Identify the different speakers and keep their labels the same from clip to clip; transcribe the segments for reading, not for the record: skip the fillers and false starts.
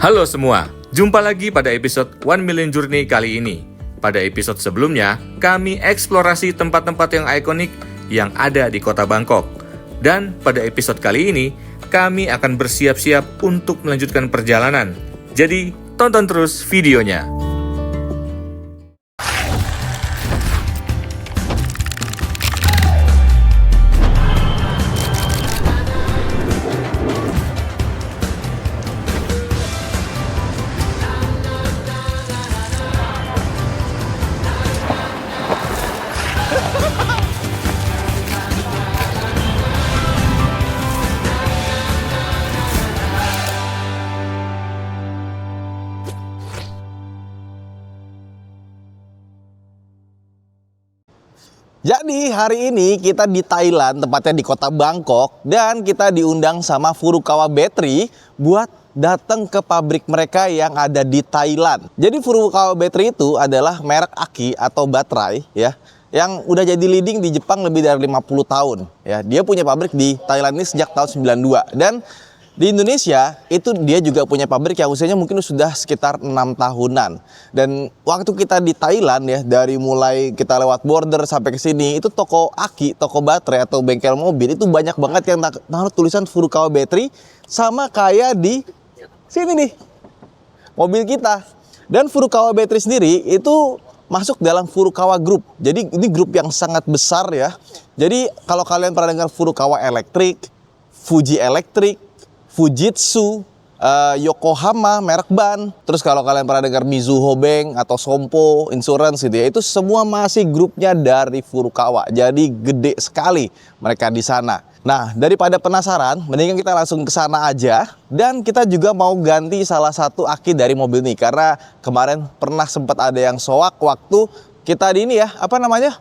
Speaker 1: Halo semua, jumpa lagi pada episode 1 Million Journey kali ini. Pada episode sebelumnya, kami eksplorasi tempat-tempat yang ikonik yang ada di kota Bangkok. Dan pada episode kali ini, kami akan bersiap-siap untuk melanjutkan perjalanan. Jadi, tonton terus videonya.
Speaker 2: Jadi hari ini kita di Thailand, tepatnya di kota Bangkok, dan kita diundang sama Furukawa Battery buat datang ke pabrik mereka yang ada di Thailand. Jadi Furukawa Battery itu adalah merek aki atau baterai ya, yang udah jadi leading di Jepang lebih dari 50 tahun ya. Dia punya pabrik di Thailand ini sejak tahun 92, dan di Indonesia itu dia juga punya pabrik yang usianya mungkin sudah sekitar 6 tahunan. Dan waktu kita di Thailand ya, dari mulai kita lewat border sampai ke sini, itu toko aki, toko baterai atau bengkel mobil itu banyak banget yang naruh tulisan Furukawa Battery, sama kayak di sini nih, mobil kita. Dan Furukawa Battery sendiri itu masuk dalam Furukawa Group. Jadi ini grup yang sangat besar ya. Jadi kalau kalian pernah dengar Furukawa Electric, Fuji Electric, Fujitsu, Yokohama, merek ban. Terus kalau kalian pernah dengar Mizuho Bank atau Sompo Insurance gitu ya, itu semua masih grupnya dari Furukawa. Jadi gede sekali mereka di sana. Nah, daripada penasaran, mendingan kita langsung ke sana aja. Dan kita juga mau ganti salah satu aki dari mobil ini, karena kemarin pernah sempat ada yang soak waktu kita di ini ya, apa namanya?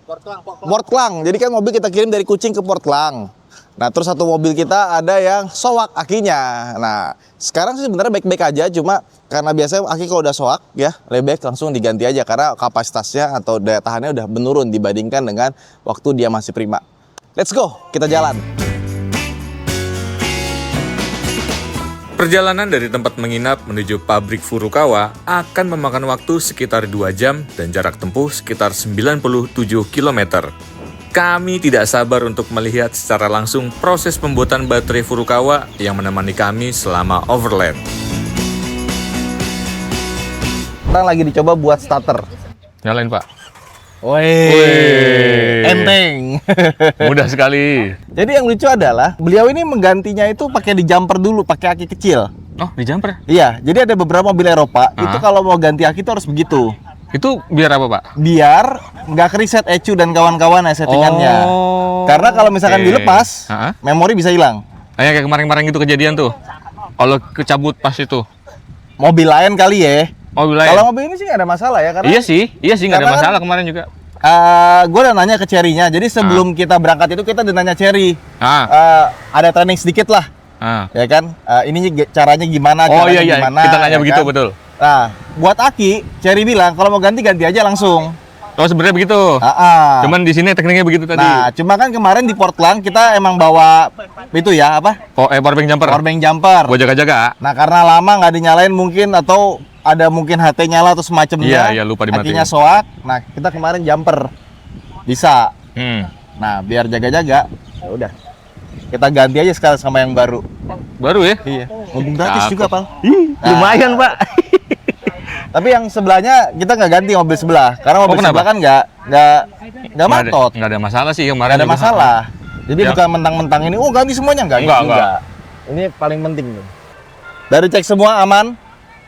Speaker 2: Port Klang. Jadi kan mobil kita kirim dari Kuching ke Port Klang. Nah, terus satu mobil kita ada yang soak akinya. Nah, sekarang sih sebenarnya baik-baik aja, cuma karena biasanya aki kalau udah soak ya, lebih baik langsung diganti aja karena kapasitasnya atau daya tahannya udah menurun dibandingkan dengan waktu dia masih prima. Let's go, kita jalan.
Speaker 1: Perjalanan dari tempat menginap menuju pabrik Furukawa akan memakan waktu sekitar 2 jam dan jarak tempuh sekitar 97 km. Kami tidak sabar untuk melihat secara langsung proses pembuatan baterai Furukawa yang menemani kami selama overland.
Speaker 2: Kita lagi dicoba buat starter.
Speaker 1: Nyalain, Pak.
Speaker 2: Wih, enteng.
Speaker 1: Mudah sekali.
Speaker 2: Jadi yang lucu adalah beliau ini menggantinya itu pakai di jumper dulu, pakai aki kecil.
Speaker 1: Oh, di jumper?
Speaker 2: Iya, jadi ada beberapa mobil Eropa itu kalau mau ganti aki itu harus begitu.
Speaker 1: Itu biar apa, Pak?
Speaker 2: Biar nggak kereset ECU dan kawan-kawan ya settingannya. Karena kalau misalkan dilepas, memori bisa hilang.
Speaker 1: Kayak kemarin-kemarin gitu kejadian tuh. Kalau kecabut pas itu.
Speaker 2: Mobil lain kali ya.
Speaker 1: Mobil lain.
Speaker 2: Kalau mobil ini sih nggak ada masalah ya. Karena
Speaker 1: iya sih nggak ada masalah kemarin juga.
Speaker 2: Gue udah nanya ke Cherry-nya. Jadi sebelum kita berangkat itu kita udah nanya Cherry. Ada training sedikit lah. Ya kan? Ini caranya gimana?
Speaker 1: Oh iya, kita nanya ya begitu kan? Betul.
Speaker 2: Nah, buat aki, Cherry bilang kalau mau ganti aja langsung.
Speaker 1: Oh sebenarnya begitu. Cuman di sini tekniknya begitu tadi.
Speaker 2: Nah, cuma kan kemarin di Port Klang kita emang bawa itu ya apa?
Speaker 1: Power bank jumper.
Speaker 2: Power bank jumper.
Speaker 1: Buat jaga-jaga.
Speaker 2: Nah, karena lama nggak dinyalain mungkin atau ada mungkin HT nyala atau semacamnya.
Speaker 1: Iya, lupa dimatiin.
Speaker 2: Akinya soak. Nah, kita kemarin jumper. Bisa. Nah, biar jaga-jaga. Ya udah. Kita ganti aja sekarang sama yang baru.
Speaker 1: Baru ya?
Speaker 2: Iya. Mumpung gratis juga, Pal.
Speaker 1: Lumayan, Pak.
Speaker 2: Tapi yang sebelahnya kita nggak ganti mobil sebelah, karena mobil sebelah kan nggak matot.
Speaker 1: Nggak ada masalah sih kemarin.
Speaker 2: Nggak ada masalah. Jadi bukan mentang-mentang ini, oh ganti semuanya enggak. Ini paling penting nih. Dari cek semua aman.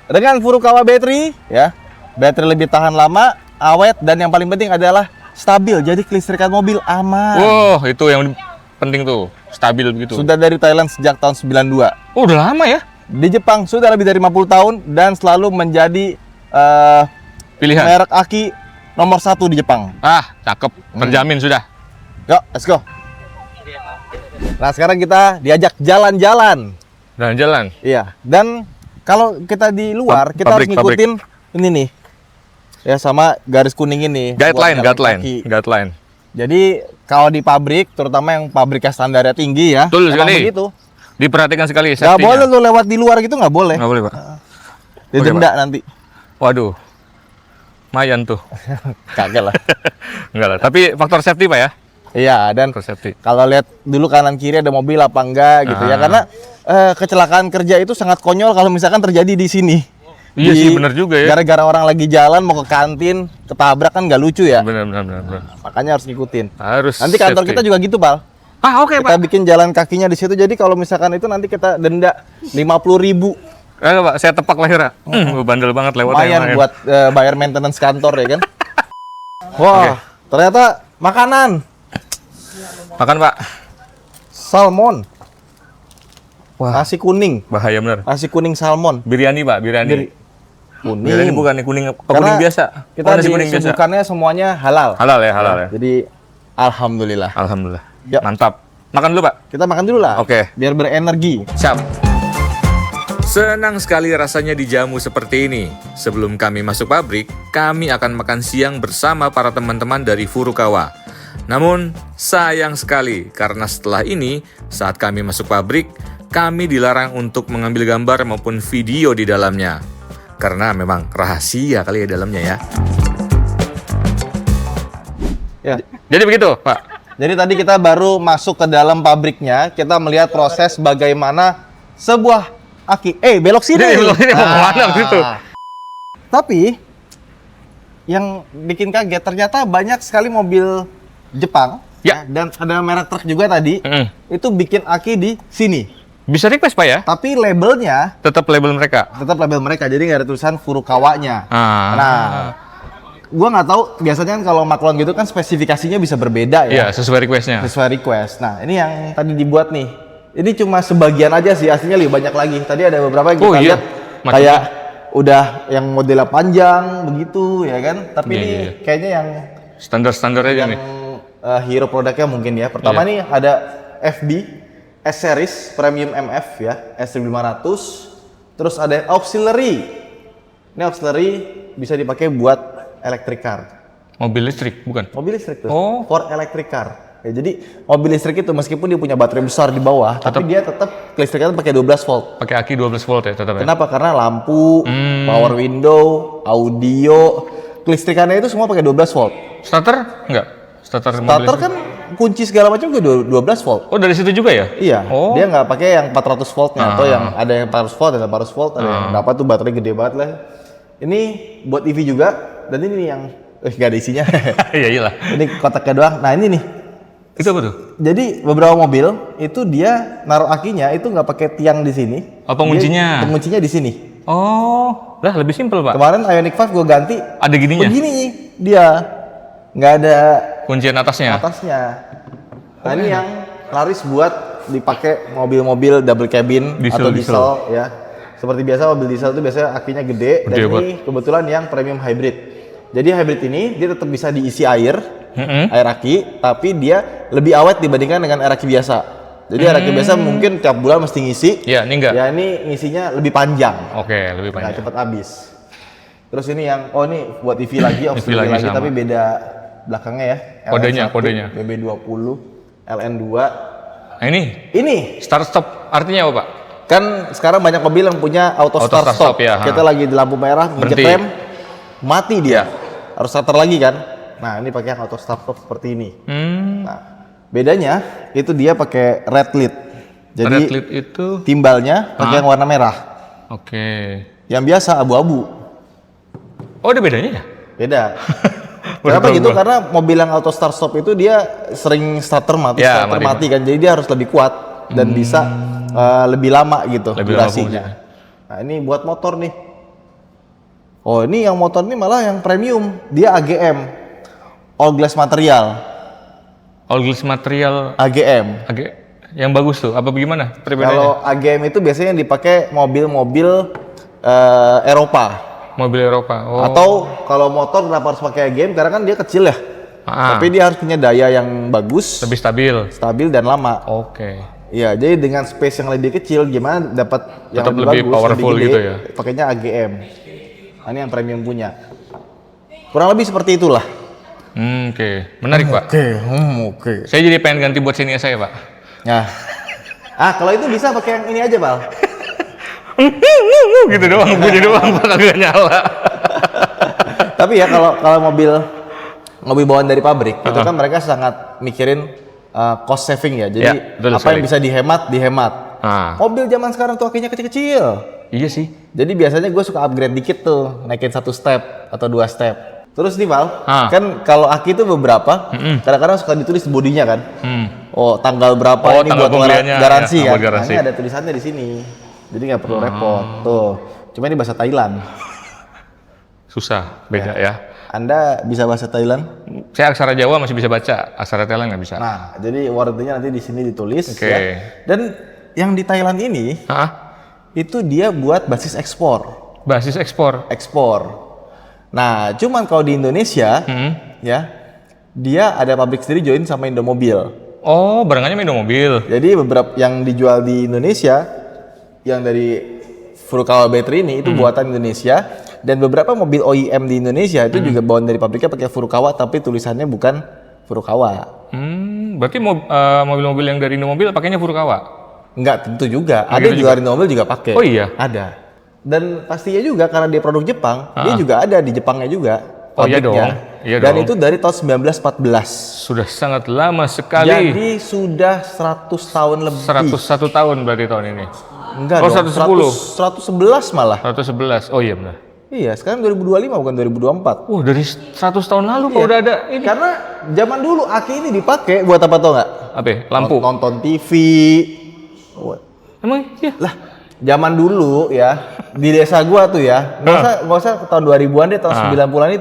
Speaker 2: Dengan Furukawa Battery, ya, baterai lebih tahan lama, awet, dan yang paling penting adalah stabil. Jadi kelistrikan mobil aman.
Speaker 1: Wow, itu yang penting tuh, stabil begitu.
Speaker 2: Sudah dari Thailand sejak tahun 92.
Speaker 1: Oh, udah lama ya?
Speaker 2: Di Jepang sudah lebih dari 50 tahun dan selalu menjadi
Speaker 1: pilihan
Speaker 2: merek aki nomor 1 di Jepang.
Speaker 1: Cakep, terjamin sudah.
Speaker 2: Yuk, let's go. Nah, sekarang kita diajak jalan-jalan.
Speaker 1: Jalan-jalan?
Speaker 2: Iya, dan kalau kita di luar, kita harus ngikutin ini nih. Ya, sama garis kuning ini.
Speaker 1: Guideline.
Speaker 2: Jadi, kalau di pabrik, terutama yang pabriknya standarnya tinggi ya,
Speaker 1: betul
Speaker 2: emang
Speaker 1: sekali.
Speaker 2: begitu.
Speaker 1: Diperhatikan sekali
Speaker 2: Nggak
Speaker 1: safety-nya.
Speaker 2: boleh lu lewat di luar gitu, nggak boleh.
Speaker 1: Nggak boleh, Pak.
Speaker 2: Didenda nanti.
Speaker 1: Waduh. Lumayan tuh.
Speaker 2: Kagak lah.
Speaker 1: Enggak lah. Tapi faktor safety, Pak ya?
Speaker 2: Iya, dan
Speaker 1: Faktor safety.
Speaker 2: kalau lihat dulu kanan kiri ada mobil apa enggak gitu ya, karena kecelakaan kerja itu sangat konyol kalau misalkan terjadi di sini.
Speaker 1: Iya sih, bener juga ya.
Speaker 2: Gara-gara orang lagi jalan mau ke kantin, ketabrak kan nggak lucu ya.
Speaker 1: Benar.
Speaker 2: Makanya harus ngikutin.
Speaker 1: Harus
Speaker 2: Nanti kantor
Speaker 1: safety.
Speaker 2: kita juga gitu, Pal.
Speaker 1: Ah, oke,
Speaker 2: Kita
Speaker 1: Pak.
Speaker 2: bikin jalan kakinya di situ. Jadi kalau misalkan itu nanti kita denda 50.000.
Speaker 1: Pak, saya tepak lehernya. Bandel banget lewatnya.
Speaker 2: Lumayan buat bayar maintenance kantor ya kan. Wah, ternyata makanan
Speaker 1: Makan, Pak.
Speaker 2: salmon.
Speaker 1: Wah.
Speaker 2: Nasi kuning.
Speaker 1: Bahaya bener.
Speaker 2: Nasi kuning salmon.
Speaker 1: Biryani, Pak, biryani.
Speaker 2: Kuning.
Speaker 1: Biryani bukan nih kuning,
Speaker 2: Karena
Speaker 1: kuning biasa.
Speaker 2: Kita
Speaker 1: nasi kuning biasa.
Speaker 2: disuguhkannya semuanya halal.
Speaker 1: Halal ya.
Speaker 2: Jadi alhamdulillah.
Speaker 1: Alhamdulillah.
Speaker 2: Yuk.
Speaker 1: Mantap. Makan dulu, Pak.
Speaker 2: Kita makan dulu lah.
Speaker 1: Oke.
Speaker 2: Biar berenergi.
Speaker 1: Siap. Senang sekali rasanya dijamu seperti ini. Sebelum kami masuk pabrik, kami akan makan siang bersama para teman-teman dari Furukawa. Namun, sayang sekali karena setelah ini, saat kami masuk pabrik, kami dilarang untuk mengambil gambar maupun video di dalamnya. Karena memang rahasia kali ya dalamnya ya.
Speaker 2: Ya.
Speaker 1: Jadi begitu, Pak.
Speaker 2: Jadi tadi kita baru masuk ke dalam pabriknya, kita melihat proses bagaimana sebuah aki. Belok sini.
Speaker 1: Belok sini, mau kemana begitu?
Speaker 2: Tapi yang bikin kaget ternyata banyak sekali mobil Jepang
Speaker 1: Ya.
Speaker 2: dan ada merek truk juga tadi. Itu bikin aki di sini.
Speaker 1: Bisa request, Pak ya?
Speaker 2: Tapi labelnya
Speaker 1: Tetap label mereka.
Speaker 2: tetap label mereka, jadi nggak ada tulisan Furukawanya. Nah, gua nggak tahu biasanya kan kalau maklon gitu kan spesifikasinya bisa berbeda
Speaker 1: Iya,
Speaker 2: ya,
Speaker 1: sesuai requestnya.
Speaker 2: sesuai request. Nah, ini yang tadi dibuat nih. Ini cuma sebagian aja sih, aslinya lebih banyak lagi. Tadi ada beberapa yang kita
Speaker 1: Oh, iya.
Speaker 2: lihat
Speaker 1: Macamnya.
Speaker 2: kayak udah yang modelnya panjang begitu ya kan. Tapi
Speaker 1: Iya,
Speaker 2: ini
Speaker 1: iya.
Speaker 2: kayaknya yang
Speaker 1: Standar aja nih.
Speaker 2: hero produknya mungkin ya. Pertama
Speaker 1: Iya.
Speaker 2: nih ada FB S series Premium MF ya, S1500. Terus ada auxiliary. Ini auxiliary bisa dipakai buat electric car.
Speaker 1: Mobil listrik, bukan?
Speaker 2: Mobil listrik tuh.
Speaker 1: Oh.
Speaker 2: For electric car. Ya, jadi mobil listrik itu meskipun dia punya baterai besar di bawah, tapi dia tetap kelistrikannya pakai 12 volt.
Speaker 1: Pakai aki 12 volt ya tetap ya?
Speaker 2: Kenapa? Karena lampu, power window, audio, kelistrikannya itu semua pakai 12 volt.
Speaker 1: Starter? Enggak? Starter mobil
Speaker 2: Starter
Speaker 1: listrik?
Speaker 2: kan kunci segala macam juga 12 volt.
Speaker 1: Oh, dari situ juga ya?
Speaker 2: Iya,
Speaker 1: Oh.
Speaker 2: dia nggak pakai yang 400 voltnya atau yang ada yang 400 volt, ada 400 volt, ada yang berapa tuh baterai gede banget lah. Ini buat EV juga, dan ini yang nggak ada isinya.
Speaker 1: Iya iyalah.
Speaker 2: Ini kotaknya doang. Nah ini nih.
Speaker 1: Itu apa tuh?
Speaker 2: Jadi beberapa mobil itu dia naruh akinya itu nggak pakai tiang di sini.
Speaker 1: Oh, penguncinya.
Speaker 2: Dia penguncinya di sini.
Speaker 1: Oh, lah lebih simpel, Pak.
Speaker 2: Kemarin Ioniq 5 gue ganti
Speaker 1: Ada gininya?
Speaker 2: begini dia, nggak ada
Speaker 1: Kuncian atasnya?
Speaker 2: atasnya. Nah ini yang laris buat dipakai mobil-mobil double cabin
Speaker 1: Diesel,
Speaker 2: atau diesel ya. Seperti biasa mobil diesel itu biasanya akinya gede dan
Speaker 1: Gede
Speaker 2: ini kebetulan yang premium hybrid. Jadi hybrid ini dia tetap bisa diisi air, air aki, tapi dia lebih awet dibandingkan dengan air aki biasa. Jadi air aki biasa mungkin tiap bulan mesti ngisi.
Speaker 1: Iya, ini enggak?
Speaker 2: Ya ini ngisinya lebih panjang,
Speaker 1: Oke, lebih
Speaker 2: nggak
Speaker 1: panjang.
Speaker 2: cepat habis. Terus ini yang, oh ini buat EV lagi, auxiliary
Speaker 1: lagi
Speaker 2: lagi,
Speaker 1: sama.
Speaker 2: tapi beda belakangnya ya.
Speaker 1: Kodenya,
Speaker 2: LN1,
Speaker 1: kodenya.
Speaker 2: BB20, LN2.
Speaker 1: Nah ini,
Speaker 2: Ini
Speaker 1: start stop artinya apa, Pak?
Speaker 2: kan sekarang banyak mobil yang punya auto
Speaker 1: Auto
Speaker 2: start
Speaker 1: start
Speaker 2: stop.
Speaker 1: stop, ya,
Speaker 2: Kita lagi di lampu merah, nginjek
Speaker 1: Berhenti.
Speaker 2: rem, mati dia. Harus starter lagi kan. Nah ini pakai yang auto start stop seperti ini. Nah, bedanya itu dia pakai red lid. Jadi
Speaker 1: Red lid itu,
Speaker 2: timbalnya pakai yang warna merah.
Speaker 1: oke.
Speaker 2: Yang biasa abu-abu.
Speaker 1: Oh, ada bedanya ya?
Speaker 2: Beda.
Speaker 1: Baru
Speaker 2: Kenapa
Speaker 1: tahu
Speaker 2: gitu?
Speaker 1: gua.
Speaker 2: Karena mobil yang auto start stop itu dia sering starter mati,
Speaker 1: Ya,
Speaker 2: starter
Speaker 1: mati.
Speaker 2: mati kan. Jadi dia harus lebih kuat dan bisa lebih lama gitu
Speaker 1: Lebih lama
Speaker 2: durasinya. Nah ini buat motor nih. Oh ini yang motor ini malah yang premium. Dia AGM, all glass material.
Speaker 1: All glass material
Speaker 2: AGM.
Speaker 1: agak yang bagus tuh. Apa bagaimana perbedaannya?
Speaker 2: Kalau AGM itu biasanya dipakai mobil-mobil Eropa.
Speaker 1: Mobil Eropa. Oh.
Speaker 2: Atau kalau motor kenapa harus pakai AGM? Karena kan dia kecil ya. Tapi dia harus punya daya yang bagus,
Speaker 1: lebih stabil.
Speaker 2: stabil dan lama.
Speaker 1: Oke.
Speaker 2: Iya, jadi dengan space yang lebih kecil gimana dapat yang
Speaker 1: Tetap
Speaker 2: lebih
Speaker 1: lebih
Speaker 2: bagus,
Speaker 1: powerful
Speaker 2: lebih gede,
Speaker 1: gitu ya?
Speaker 2: Pakainya AGM. Nah, ini yang premium punya. Kurang lebih seperti itulah.
Speaker 1: Oke. Menarik, Pak.
Speaker 2: Oke.
Speaker 1: Saya jadi pengen ganti buat Xenia saya, Pak.
Speaker 2: Nah, Kalau itu bisa pakai yang ini aja, Bal.
Speaker 1: Gitu doang, bunyi doang, kagak nyala.
Speaker 2: Tapi ya kalau mobil bawaan dari pabrik itu kan mereka sangat mikirin cost saving ya. Jadi
Speaker 1: Ya, betul
Speaker 2: apa
Speaker 1: sekali.
Speaker 2: yang bisa dihemat. Mobil zaman sekarang tuh akinya kecil-kecil.
Speaker 1: Iya sih.
Speaker 2: Jadi biasanya gue suka upgrade dikit tuh, naikin 1 step atau 2 step. Terus nih Val, kan kalau aki itu beberapa, kadang-kadang suka ditulis bodinya kan. Oh tanggal berapa ini
Speaker 1: tanggal
Speaker 2: buat
Speaker 1: pembeliannya,
Speaker 2: garansi
Speaker 1: ya,
Speaker 2: kan.
Speaker 1: garansi.
Speaker 2: Nah, ini ada tulisannya di sini. Jadi nggak perlu repot. Tuh, cuma ini bahasa Thailand.
Speaker 1: Susah, beda ya.
Speaker 2: Anda bisa bahasa Thailand?
Speaker 1: Saya aksara Jawa masih bisa baca, aksara Thailand nggak bisa.
Speaker 2: Nah, jadi wordnya nanti di sini ditulis
Speaker 1: Oke.
Speaker 2: ya. Dan yang di Thailand ini itu dia buat basis ekspor.
Speaker 1: Basis ekspor.
Speaker 2: Nah, cuman kalau di Indonesia ya, dia ada pabrik sendiri join sama Indomobil.
Speaker 1: Oh, barangannya Indomobil.
Speaker 2: Jadi beberapa yang dijual di Indonesia yang dari Furukawa Battery ini itu buatan Indonesia, dan beberapa mobil OEM di Indonesia itu juga bawaan dari pabriknya pakai Furukawa tapi tulisannya bukan Furukawa.
Speaker 1: Berarti mobil-mobil yang dari Indomobil pakainya Furukawa?
Speaker 2: Enggak, tentu juga. Ada
Speaker 1: gitu
Speaker 2: di luar Indomobil juga pakai.
Speaker 1: Oh iya?
Speaker 2: Ada. Dan pastinya juga karena dia produk Jepang, dia juga ada di Jepangnya juga.
Speaker 1: Oh iya dong.
Speaker 2: pabriknya.
Speaker 1: Iya
Speaker 2: Dan
Speaker 1: dong.
Speaker 2: itu dari tahun 1914.
Speaker 1: Sudah sangat lama sekali.
Speaker 2: Jadi sudah 100 tahun lebih.
Speaker 1: 101 tahun berarti tahun ini.
Speaker 2: Enggak
Speaker 1: Oh,
Speaker 2: dong,
Speaker 1: 110.
Speaker 2: 111 malah.
Speaker 1: 111. Oh iya benar.
Speaker 2: Iya, sekarang 2025 bukan 2024.
Speaker 1: Dari 100 tahun lalu Pak udah ada ini.
Speaker 2: Karena zaman dulu aki ini dipakai buat apa tau nggak?
Speaker 1: Apa ya? Lampu.
Speaker 2: Nonton TV.
Speaker 1: Emang iya?
Speaker 2: Lah, zaman dulu ya di desa gua tuh ya, nggak usah tahun 2000-an deh, tahun 90-an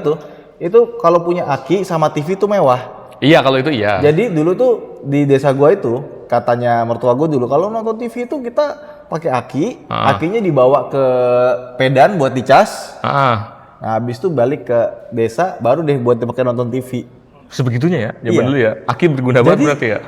Speaker 2: itu kalau punya aki sama TV tuh mewah.
Speaker 1: Iya, kalau itu iya.
Speaker 2: Jadi dulu tuh di desa gua itu katanya mertua gua dulu kalau nonton TV itu kita pakai aki, akinya dibawa ke Pedan buat dicas. Nah, habis itu balik ke desa baru deh buat dipakai nonton TV.
Speaker 1: Sebegitunya ya, zaman
Speaker 2: Iya.
Speaker 1: dulu ya. Aki berguna banget berarti ya.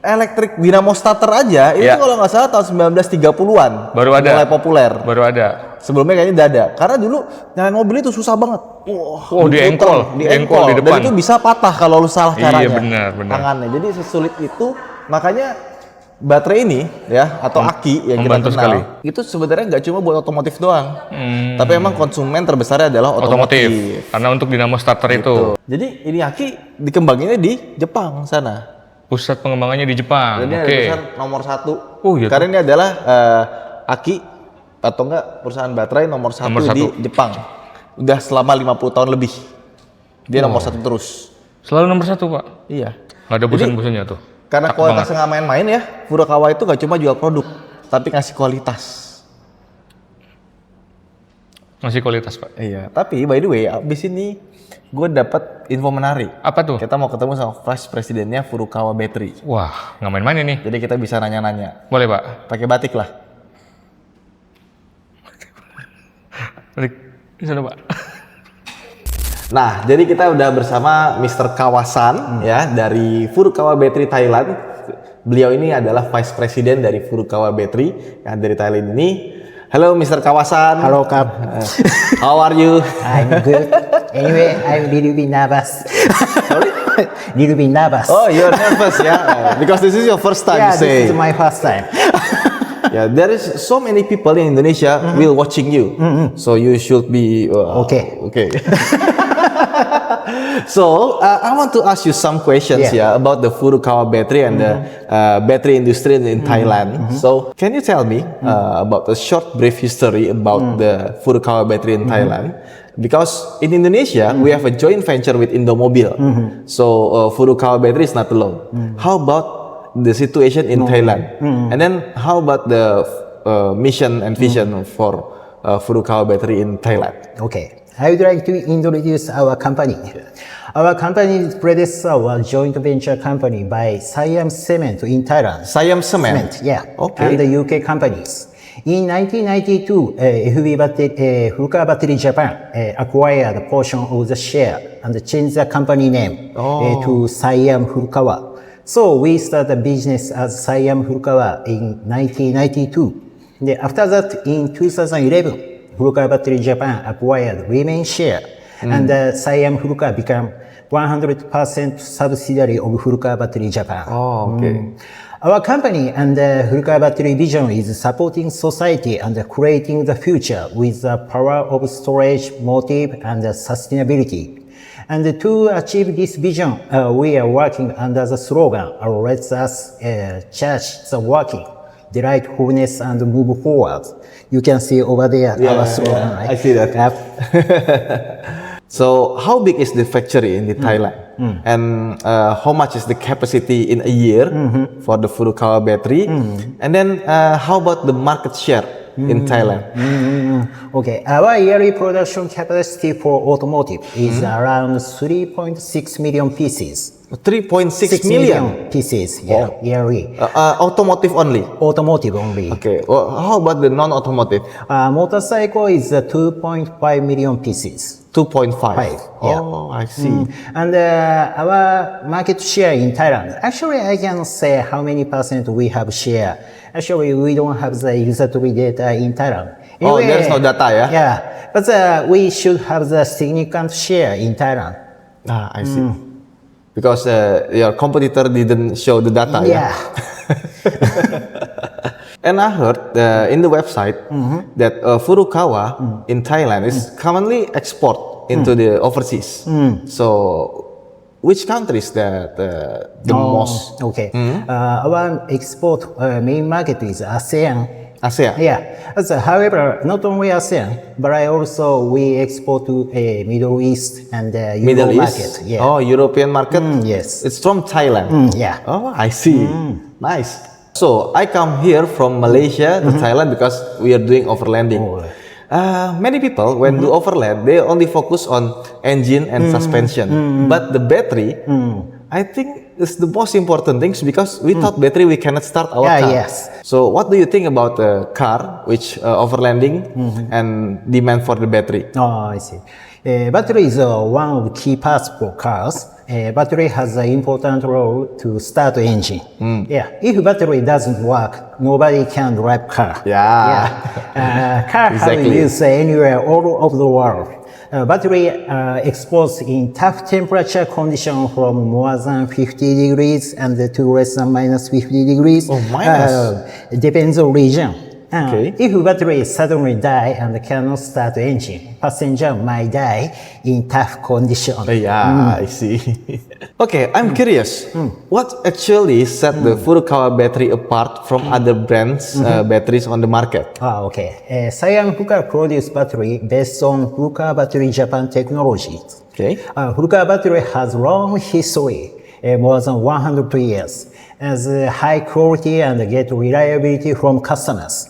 Speaker 2: Elektrik dinamo starter aja itu
Speaker 1: Iya.
Speaker 2: kalau nggak salah tahun 1930-an
Speaker 1: Baru ada.
Speaker 2: mulai populer.
Speaker 1: Baru ada.
Speaker 2: Sebelumnya kayaknya udah ada. Karena dulu nyalain mobil itu susah banget.
Speaker 1: Oh, diengkol di
Speaker 2: Dan
Speaker 1: depan.
Speaker 2: itu bisa patah kalau lu salah caranya.
Speaker 1: Iya, benar.
Speaker 2: Tangannya. Jadi sesulit itu. Makanya baterai ini ya atau aki yang kita
Speaker 1: membantu
Speaker 2: kenal
Speaker 1: sekali.
Speaker 2: itu sebenarnya nggak cuma buat otomotif doang. Tapi emang konsumen terbesarnya adalah otomotif.
Speaker 1: Karena untuk dinamo starter itu.
Speaker 2: Jadi ini aki dikembanginnya di Jepang sana.
Speaker 1: Pusat pengembangannya di Jepang.
Speaker 2: Dan ini ada tulisan nomor 1.
Speaker 1: Oh, iya.
Speaker 2: Karena ini adalah aki atau enggak perusahaan baterai nomor 1
Speaker 1: Nomor
Speaker 2: di
Speaker 1: 1.
Speaker 2: Jepang. Udah selama 50 tahun lebih. Dia nomor 1 terus.
Speaker 1: Selalu nomor 1 Pak.
Speaker 2: Iya.
Speaker 1: Nggak ada bosan-bosannya tuh.
Speaker 2: Karena kualitasnya nggak main-main ya, Furukawa itu gak cuma jual produk, tapi ngasih kualitas.
Speaker 1: Masih kualitas Pak.
Speaker 2: Iya. Tapi by the way, abis ini gue dapat info menarik.
Speaker 1: Apa tuh?
Speaker 2: Kita mau ketemu sama vice presidennya Furukawa Battery.
Speaker 1: Wah, nggak main-main ini.
Speaker 2: Jadi kita bisa nanya-nanya.
Speaker 1: Boleh Pak.
Speaker 2: Pakai batik lah.
Speaker 1: Balik. Di sana Pak.
Speaker 2: Nah, jadi kita udah bersama Mr. Kawasan ya dari Furukawa Battery Thailand. Beliau ini adalah Vice President dari Furukawa Battery yang dari Thailand ini. Halo Mr. Kawasan.
Speaker 3: Hello, Kap.
Speaker 2: How are you?
Speaker 3: I'm good. Anyway, I'm little bit nervous.
Speaker 2: Sorry?
Speaker 3: Little bit nervous.
Speaker 2: Oh, you're nervous ya? Because this is your first time,
Speaker 3: yeah,
Speaker 2: you say.
Speaker 3: this is my first time.
Speaker 2: Yeah, there is so many people in Indonesia will watching you. So you should be
Speaker 3: Okay.
Speaker 2: Okay. So I want to ask you some questions about the Furukawa battery and the battery industry in Thailand. So can you tell me about a short brief history about the Furukawa battery in Thailand? Because in Indonesia we have a joint venture with Indomobil. So Furukawa battery is not alone. How about the situation in Thailand? And then how about the mission and vision for Furukawa battery in Thailand?
Speaker 3: Okay. I would like to introduce our company. Our company's predecessor was joint venture company by Siam Cement in Thailand.
Speaker 2: Siam Cement.
Speaker 3: Yeah.
Speaker 2: Okay.
Speaker 3: And the UK companies. In 1992, Furukawa Battery Japan acquired a portion of the share and changed the company name to Siam Furukawa. So we started the business as Siam Furukawa in 1992. Then after that, in 2011, Furukawa Battery Japan acquired remaining share, and Siam Furukawa became 100% subsidiary of Furukawa Battery Japan.
Speaker 2: Oh, okay.
Speaker 3: Our company and Furukawa Battery Vision is supporting society and creating the future with the power of storage, motive, and sustainability. And to achieve this vision, we are working under the slogan, let us charge the working, delight wholeness, and move forward. You can see over there our slogan, right?
Speaker 2: I see that. So how big is the factory in Thailand? And how much is the capacity in a year for the Furukawa battery? And then how about the market share in Thailand?
Speaker 3: Okay, our yearly production capacity for automotive is around 3.6 million pieces.
Speaker 2: 3.6 million
Speaker 3: pieces, yeah, yearly.
Speaker 2: Automotive only.
Speaker 3: Automotive only.
Speaker 2: Okay. Well, how about the non-automotive?
Speaker 3: Motorcycle is 2.5 million pieces.
Speaker 2: 2.5.
Speaker 3: Yeah.
Speaker 2: Oh, I see.
Speaker 3: And our market share in Thailand, actually I can say how many percent we have share. Actually, we don't have the exactly data in Thailand.
Speaker 2: Oh, there's no data, yeah?
Speaker 3: Yeah, but we should have the significant share in Thailand.
Speaker 2: Ah, I see. Because your competitor didn't show the data, yeah? And I heard in the website that Furukawa in Thailand is commonly export into the overseas. So, which countries that the most?
Speaker 3: Okay. Our export main market is ASEAN.
Speaker 2: ASEAN?
Speaker 3: Yeah. However, not only ASEAN, but we export to Middle East and
Speaker 2: Middle
Speaker 3: Euro
Speaker 2: East?
Speaker 3: market. Yeah.
Speaker 2: Oh, European market?
Speaker 3: Yes.
Speaker 2: It's from Thailand?
Speaker 3: Yeah.
Speaker 2: Oh, I see. Nice. So, I come here from Malaysia to Thailand because we are doing overlanding. Many people, when do overland, they only focus on engine and suspension. But the battery, I think is the most important things because without battery we cannot start our car.
Speaker 3: Yes.
Speaker 2: So what do you think about the car which overlanding and demand for the battery?
Speaker 3: Oh, I see. Battery is one of the key parts for cars. Battery has an important role to start the engine. Yeah. If battery doesn't work, nobody can drive car. Car have use anywhere all over the world. Battery exposed in tough temperature condition from more than 50 degrees and to less than minus 50 degrees.
Speaker 2: Oh, minus?
Speaker 3: Depends on region.
Speaker 2: Okay.
Speaker 3: If battery suddenly die and cannot start the engine, passenger might die in tough condition.
Speaker 2: I see. Okay, I'm curious. What actually set the Furukawa battery apart from other brands batteries on the market?
Speaker 3: Okay. Saiyan Furukawa produce battery based on Furukawa Battery Japan technology.
Speaker 2: Okay.
Speaker 3: Furukawa battery has long history, more than 100 years, as high quality and get reliability from customers.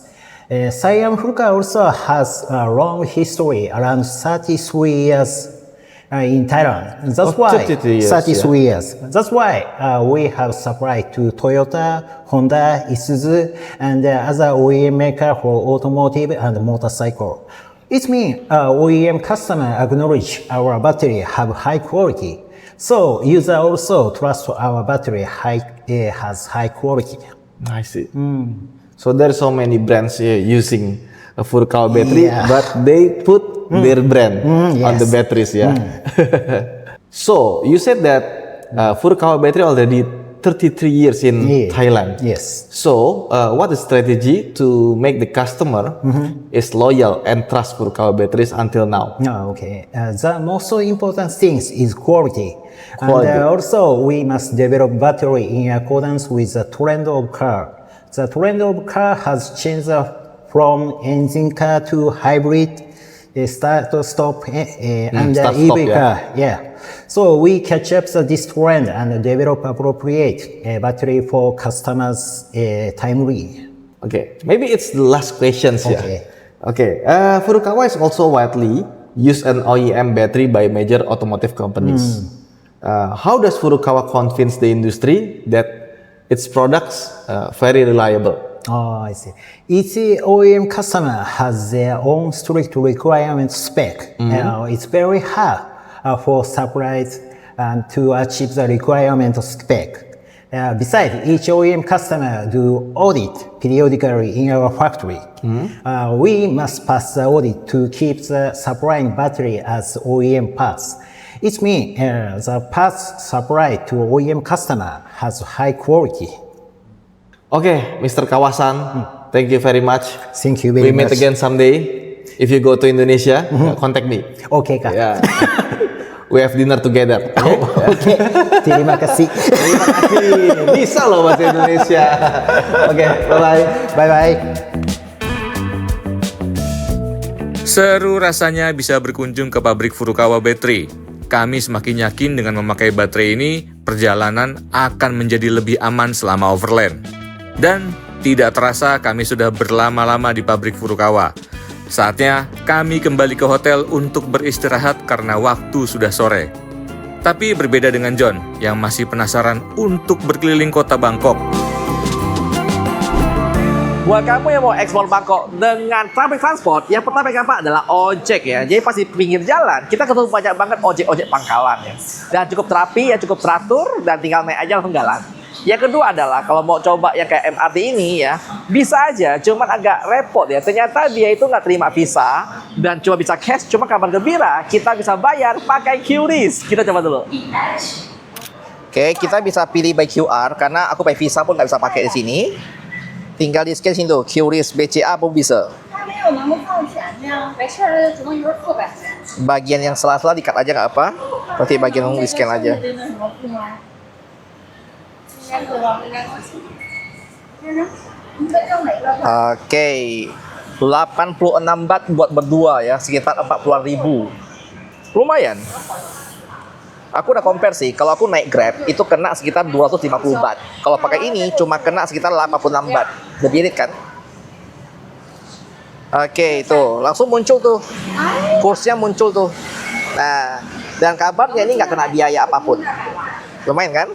Speaker 3: Saiyan Furukawa also has a long history, around 33 years in Thailand. That's why
Speaker 2: 33 years,
Speaker 3: 33 years. That's why we have supplied to Toyota, Honda, Isuzu, and other OEM maker for automotive and motorcycle. It means OEM customer acknowledge our battery have high quality. So user also trust our battery has high quality.
Speaker 2: I see. So there are so many brands using a Furukawa battery, but they put their brand on the batteries, So you said that Furukawa battery already 33 years in Thailand.
Speaker 3: Yes.
Speaker 2: So what is strategy to make the customer is loyal and trust Furukawa batteries until now?
Speaker 3: Okay. The most important things is quality.
Speaker 2: Quality.
Speaker 3: And also we must develop battery in accordance with the trend of car. The trend of car has changed from engine car to hybrid, start-stop, and
Speaker 2: start-stop,
Speaker 3: EV car. So we catch up this trend and develop appropriate battery for customers timely.
Speaker 2: Okay, maybe it's the last questions
Speaker 3: Okay.
Speaker 2: Okay, Furukawa is also widely used an OEM battery by major automotive companies. How does Furukawa convince the industry that its products very reliable?
Speaker 3: Oh, I see. Each OEM customer has their own strict requirement spec. It's very hard for suppliers to achieve the requirement spec. Besides, each OEM customer do audit periodically in our factory. We must pass the audit to keep the supplying battery as OEM parts. It means the parts supplied to OEM customer has high quality.
Speaker 2: Oke, Mr. Kawasan, thank you very much.
Speaker 3: Thank you
Speaker 2: We
Speaker 3: very
Speaker 2: meet
Speaker 3: much.
Speaker 2: again someday. If you go to Indonesia, contact me.
Speaker 3: Oke kak.
Speaker 2: Yeah. We have dinner together.
Speaker 3: Oke. Terima kasih.
Speaker 2: Terima kasih. Bisa loh bahasa Indonesia. Oke, bye-bye.
Speaker 3: Bye-bye.
Speaker 1: Seru rasanya bisa berkunjung ke pabrik Furukawa Battery. Kami semakin yakin dengan memakai baterai ini, perjalanan akan menjadi lebih aman selama overland. Dan tidak terasa kami sudah berlama-lama di pabrik Furukawa. Saatnya kami kembali ke hotel untuk beristirahat karena waktu sudah sore. Tapi berbeda dengan John yang masih penasaran untuk berkeliling kota Bangkok.
Speaker 4: Buat kamu yang mau ekspor Bangkok dengan public transport, yang pertama yang gampang adalah ojek ya. Jadi pas di pinggir jalan, kita ketemu banyak banget ojek-ojek pangkalan ya. Dan cukup terapi, ya cukup teratur, dan tinggal naik aja langsung jalan. Yang kedua adalah kalau mau coba yang kayak MRT ini ya, bisa aja, cuman agak repot ya. Ternyata dia itu nggak terima visa dan cuma bisa cash. Cuma kabar gembira, kita bisa bayar pakai QRIS. Kita coba dulu. Oke, kita bisa pilih by QR karena aku pakai visa pun nggak bisa pakai di sini. Tinggal di scan sini tuh, QRIS BCA pun bisa.
Speaker 5: 它没有盲目放钱那样，没事儿，只能一个付呗。
Speaker 4: Bagian yang sela-sela di cut aja nggak apa. Nanti bagian yang di scan aja.
Speaker 5: 这个什么付吗？应该是吧，应该是。你们用哪个？
Speaker 4: Oke, 86 baht buat berdua ya, sekitar 40.000. Lumayan. Aku udah compare sih, kalau aku naik Grab itu kena sekitar 250 baht. Kalau pakai ini cuma kena sekitar 86 baht. Lebih irit kan? Oke, tuh langsung muncul tuh. Kursnya muncul tuh. Nah, dan kabarnya ini nggak kena biaya apapun. Lumayan kan?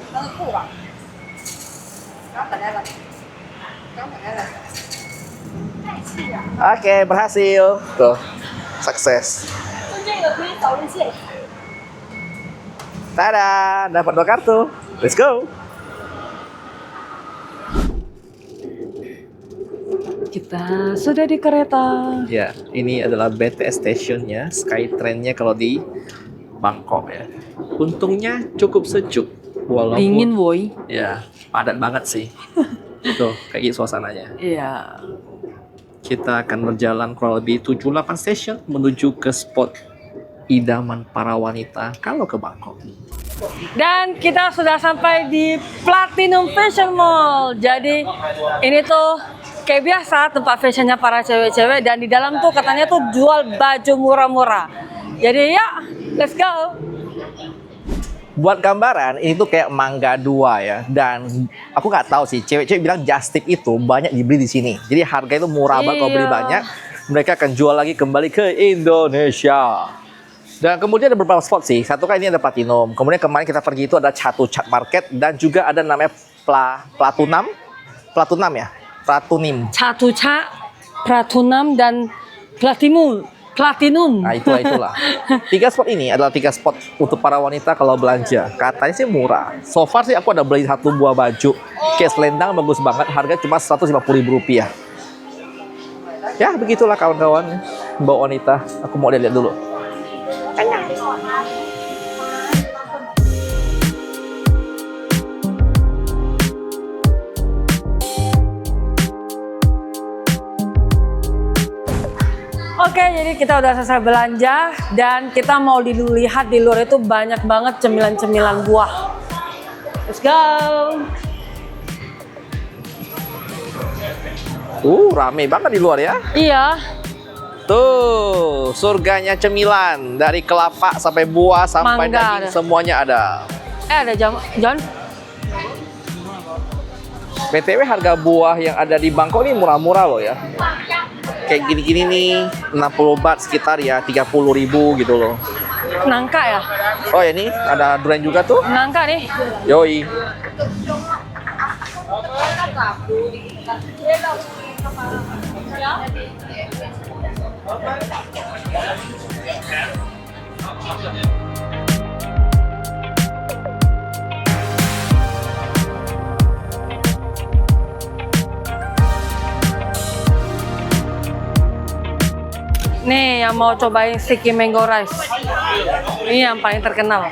Speaker 5: 刚本来了，刚本来了。太气了！
Speaker 4: Oke, berhasil. Tuh, sukses.
Speaker 5: 就这个可以扫日线。
Speaker 4: Tada, dapat 2 kartu. Let's go.
Speaker 6: Kita sudah di kereta.
Speaker 4: Ya, ini adalah BTS stationnya, Skytrain-nya kalau di Bangkok ya. Untungnya cukup sejuk, walaupun
Speaker 6: Dingin, woi.
Speaker 4: ya padat banget sih. Tuh, kayak gitu suasananya.
Speaker 6: Iya.
Speaker 4: Kita akan berjalan kurang lebih 7-8 station menuju ke spot idaman para wanita kalau ke Bangkok.
Speaker 6: Dan kita sudah sampai di Platinum Fashion Mall. Jadi ini tuh kayak biasa tempat fashionnya para cewek-cewek, dan di dalam tuh katanya tuh jual baju murah-murah. Jadi ya, let's go.
Speaker 4: Buat gambaran, ini tuh kayak Mangga 2 ya. Dan aku nggak tahu sih, cewek-cewek bilang just tip itu banyak dibeli di sini. Jadi harga itu murah banget kalau beli
Speaker 6: Iya.
Speaker 4: banyak. Mereka akan jual lagi kembali ke Indonesia. Dan kemudian ada beberapa spot sih. Satu kan ini ada Platinum. Kemudian kemarin kita pergi itu ada Chatuchak Market. Dan juga ada namanya Platinum. Platinum ya? Platinum.
Speaker 6: Chatuchak, Platinum, dan Platinum.
Speaker 4: Nah itulah. 3 spot ini adalah 3 spot untuk para wanita kalau belanja. Katanya sih murah. So far sih aku ada beli 1 buah baju. Kayak selendang bagus banget. Harga cuma Rp150.000. Ya begitulah kawan-kawan. Bawa wanita. Aku mau lihat dulu.
Speaker 6: Oke, jadi kita udah selesai belanja dan kita mau lihat di luar itu banyak banget cemilan-cemilan buah. Let's go.
Speaker 4: Rame banget di luar ya.
Speaker 6: Iya.
Speaker 4: Tuh, surganya cemilan. Dari kelapa sampai buah sampai
Speaker 6: Mangga
Speaker 4: daging
Speaker 6: ada.
Speaker 4: semuanya ada.
Speaker 6: Ada John.
Speaker 4: BTW harga buah yang ada di Bangkok ini murah-murah loh ya. Kayak gini-gini nih 60 baht sekitar ya 30.000 gitu loh.
Speaker 6: Nangka ya?
Speaker 4: Oh ya nih ada durian juga tuh.
Speaker 6: Nangka nih.
Speaker 4: Yoi.
Speaker 6: Nih yang mau cobain sticky mango rice. Ini yang paling terkenal.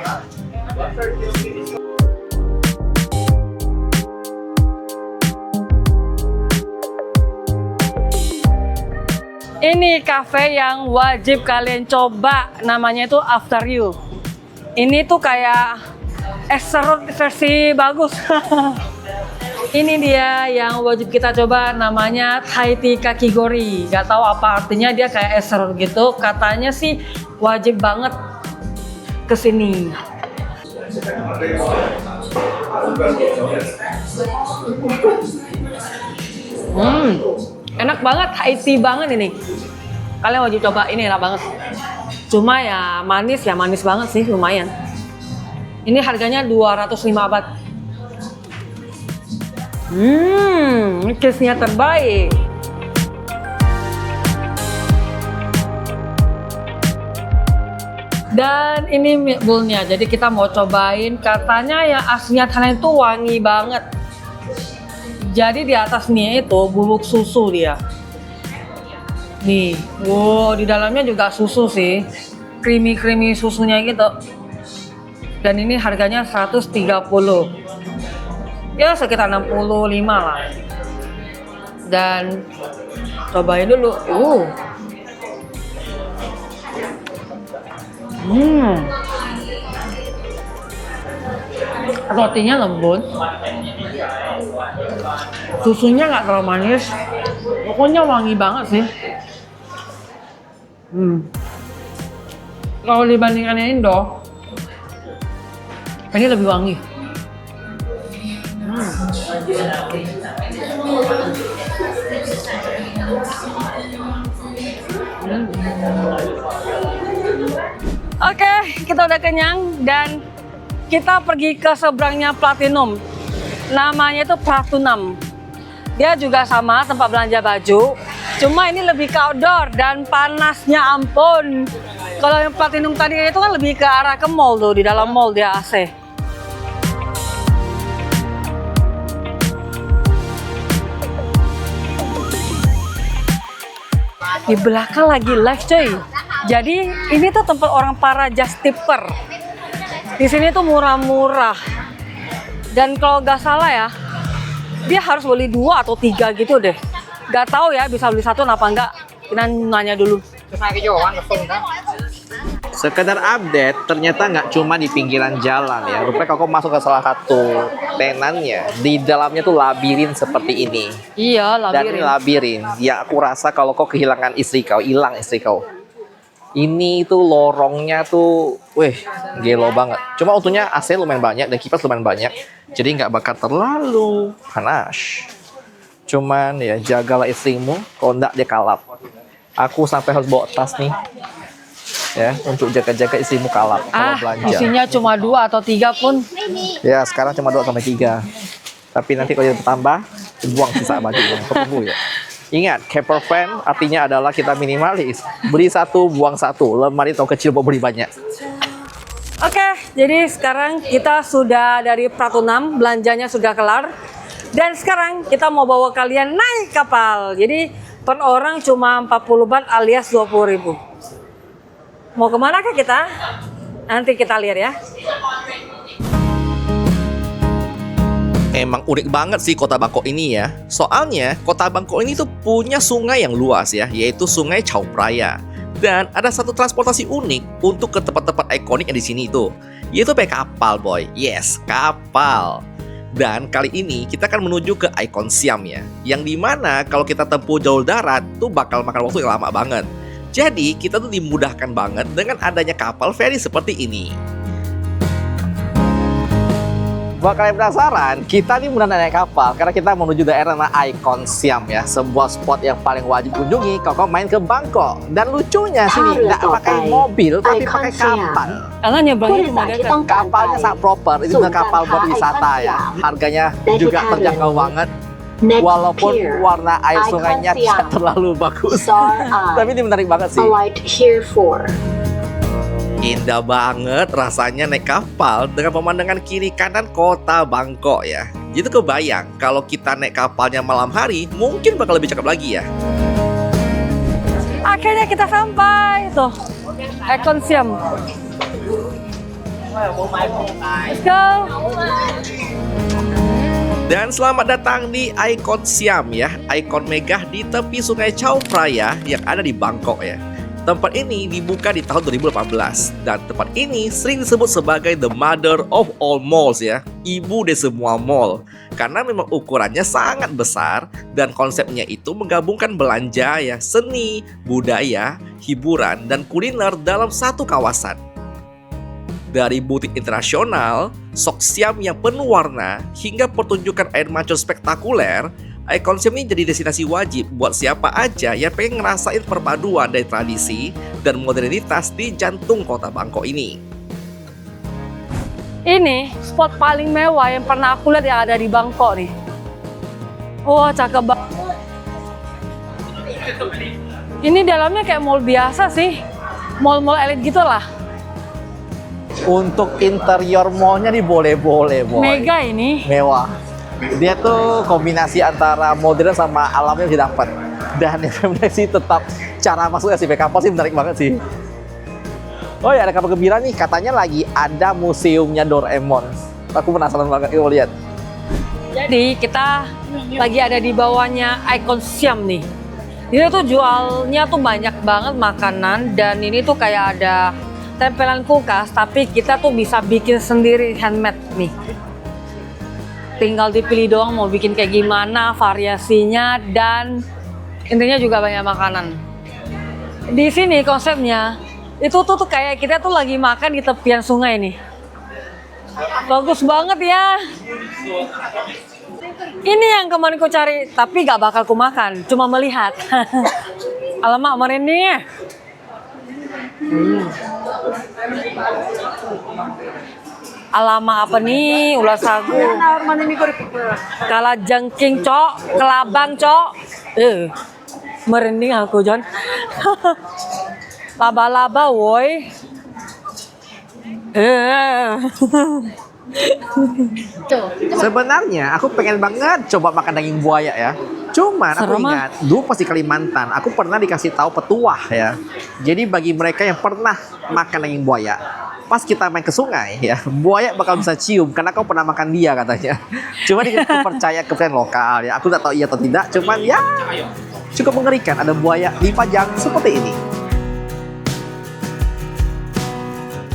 Speaker 6: Ini cafe yang wajib kalian coba, namanya itu After You. Ini tuh kayak es serut versi bagus. Ini dia yang wajib kita coba, namanya Thai Tea Kakigori. Gak tahu apa artinya, dia kayak es serut gitu. Katanya sih wajib banget kesini. Enak banget, Thai tea banget ini. Kalian wajib coba, ini enak banget. Cuma ya manis banget sih, lumayan. Ini harganya 205 baht. Case-nya terbaik. Dan ini meatball-nya, jadi kita mau cobain. Katanya yang aslinya Thailand itu wangi banget. Jadi di atas mie itu bubuk susu dia. Nih, wow, di dalamnya juga susu sih. Creamy susunya gitu. Dan ini harganya 130. Ya sekitar 65 lah. Dan cobain dulu. Rotinya lembut, susunya nggak terlalu manis, pokoknya wangi banget sih. Kalau dibandingkan yang Indo, ini lebih wangi. Oke, kita udah kenyang dan kita pergi ke seberangnya Platinum. Namanya itu Pratunam. Dia juga sama tempat belanja baju, cuma ini lebih ke outdoor dan panasnya ampun. Kalau yang Platinum tadi itu kan lebih ke arah ke mall tuh, di dalam mall dia AC. Di belakang lagi live cuy. Jadi ini tuh tempat orang para just tipper. Di sini tuh murah-murah. Dan kalau nggak salah ya, dia harus beli 2 atau 3 gitu deh. Nggak tahu ya bisa beli 1 apa enggak. Kita nanya dulu.
Speaker 4: Sekedar update, ternyata nggak cuma di pinggiran jalan ya. Rupanya kalau masuk ke salah satu tenannya, di dalamnya tuh labirin seperti ini.
Speaker 6: Iya,
Speaker 4: Dan ini labirin. Ya aku rasa kalau kau kehilangan istri kau, hilang istri kau. Ini tuh lorongnya tuh, gelo banget. Cuma untungnya AC lumayan banyak dan kipas lumayan banyak. Jadi nggak bakal terlalu panas. Cuman ya jagalah istrimu, kalau enggak dia kalap. Aku sampai harus bawa tas nih. Ya, untuk jaga-jaga istrimu kalap kalau belanja.
Speaker 6: Isinya cuma 2 atau 3 pun.
Speaker 4: Ya, sekarang cuma 2 sampai 3. Tapi nanti kalau bertambah, buang sisa bajunya. Ketemu ya. Ingat, camper van artinya adalah kita minimalis. Beli 1, buang 1. Lemari atau kecil mau beli banyak.
Speaker 6: Oke, jadi sekarang kita sudah dari Pratunam, belanjanya sudah kelar. Dan sekarang kita mau bawa kalian naik kapal. Jadi per orang cuma 40 baht alias 20.000. Mau kemana kah kita? Nanti kita lihat ya.
Speaker 4: Emang unik banget sih kota Bangkok ini ya. Soalnya kota Bangkok ini tuh punya sungai yang luas ya, yaitu Sungai Chao Phraya. Dan ada satu transportasi unik untuk ke tempat-tempat ikonik yang di sini itu, yaitu pakai kapal boy. Yes, kapal. Dan kali ini kita akan menuju ke ikon Siam ya, yang dimana kalau kita tempuh jalur darat tuh bakal makan waktu yang lama banget. Jadi kita tuh dimudahkan banget dengan adanya kapal feri seperti ini. Buat kalian penasaran, kita nih beneran naik kapal karena kita menuju daerah Ikon Siam ya, sebuah spot yang paling wajib kunjungi kalau kau main ke Bangkok. Dan lucunya sini nggak pakai mobil tapi pakai kapal.
Speaker 6: Karena nyebrangnya memudahkan.
Speaker 4: Kapalnya sangat proper, ini benar kapal buat wisata ya. Harganya juga terjangkau banget. Walaupun warna air sungainya tidak terlalu bagus, tapi ini menarik banget sih. Indah banget rasanya naik kapal dengan pemandangan kiri kanan kota Bangkok ya. Jadi kebayang kalau kita naik kapalnya malam hari mungkin bakal lebih cakep lagi ya.
Speaker 6: Akhirnya kita sampai tuh, Ikon Siam. Let's go.
Speaker 4: Dan selamat datang di Icon Siam ya, ikon megah di tepi sungai Chao Phraya yang ada di Bangkok ya. Tempat ini dibuka di tahun 2018 dan tempat ini sering disebut sebagai the mother of all malls ya, ibu dari semua mall. Karena memang ukurannya sangat besar dan konsepnya itu menggabungkan belanja ya, seni, budaya, hiburan, dan kuliner dalam satu kawasan. Dari butik internasional, sok Siam yang penuh warna, hingga pertunjukan air mancur spektakuler, Icon Siam ini jadi destinasi wajib buat siapa aja yang pengen ngerasain perpaduan dari tradisi dan modernitas di jantung kota Bangkok ini.
Speaker 6: Ini spot paling mewah yang pernah aku lihat yang ada di Bangkok nih. Wah, cakep banget. Ini dalamnya kayak mall biasa sih. Mall-mall elit gitu lah.
Speaker 4: Untuk interior mallnya nih boleh-boleh, boy.
Speaker 6: Mega ini.
Speaker 4: Mewah. Dia tuh kombinasi antara modern sama alamnya bisa dapat. Dan yang menarik sih tetap cara masuknya si kapal sih menarik banget sih. Oh ya, ada kabar gembira nih, katanya lagi ada museumnya Doraemon. Aku penasaran banget, kita lihat.
Speaker 6: Jadi kita lagi ada di bawahnya Icon Siam nih. Ini tuh jualnya tuh banyak banget makanan dan ini tuh kayak ada tempelan kulkas, tapi kita tuh bisa bikin sendiri handmade nih. Tinggal dipilih doang mau bikin kayak gimana, variasinya, dan intinya juga banyak makanan. Di sini konsepnya, itu tuh kayak kita tuh lagi makan di tepian sungai nih. Bagus banget ya. Ini yang kemarin ku cari, tapi gak bakal ku makan, cuma melihat. Alamak, merinding. Alama apa nih, ulah sagu. Kala jengking cok, kelabang cok. Merinding aku John. Laba-laba woi.
Speaker 4: Sebenarnya aku pengen banget coba makan daging buaya ya. Cuman aku ingat dulu pas di Kalimantan, aku pernah dikasih tahu petuah ya. Jadi bagi mereka yang pernah makan daging buaya, pas kita main ke sungai ya, buaya bakal bisa cium karena kau pernah makan dia katanya. Cuma dia percaya kepercayaan lokal ya. Aku tak tahu iya atau tidak, cuman ya cukup mengerikan ada buaya dipajang seperti ini.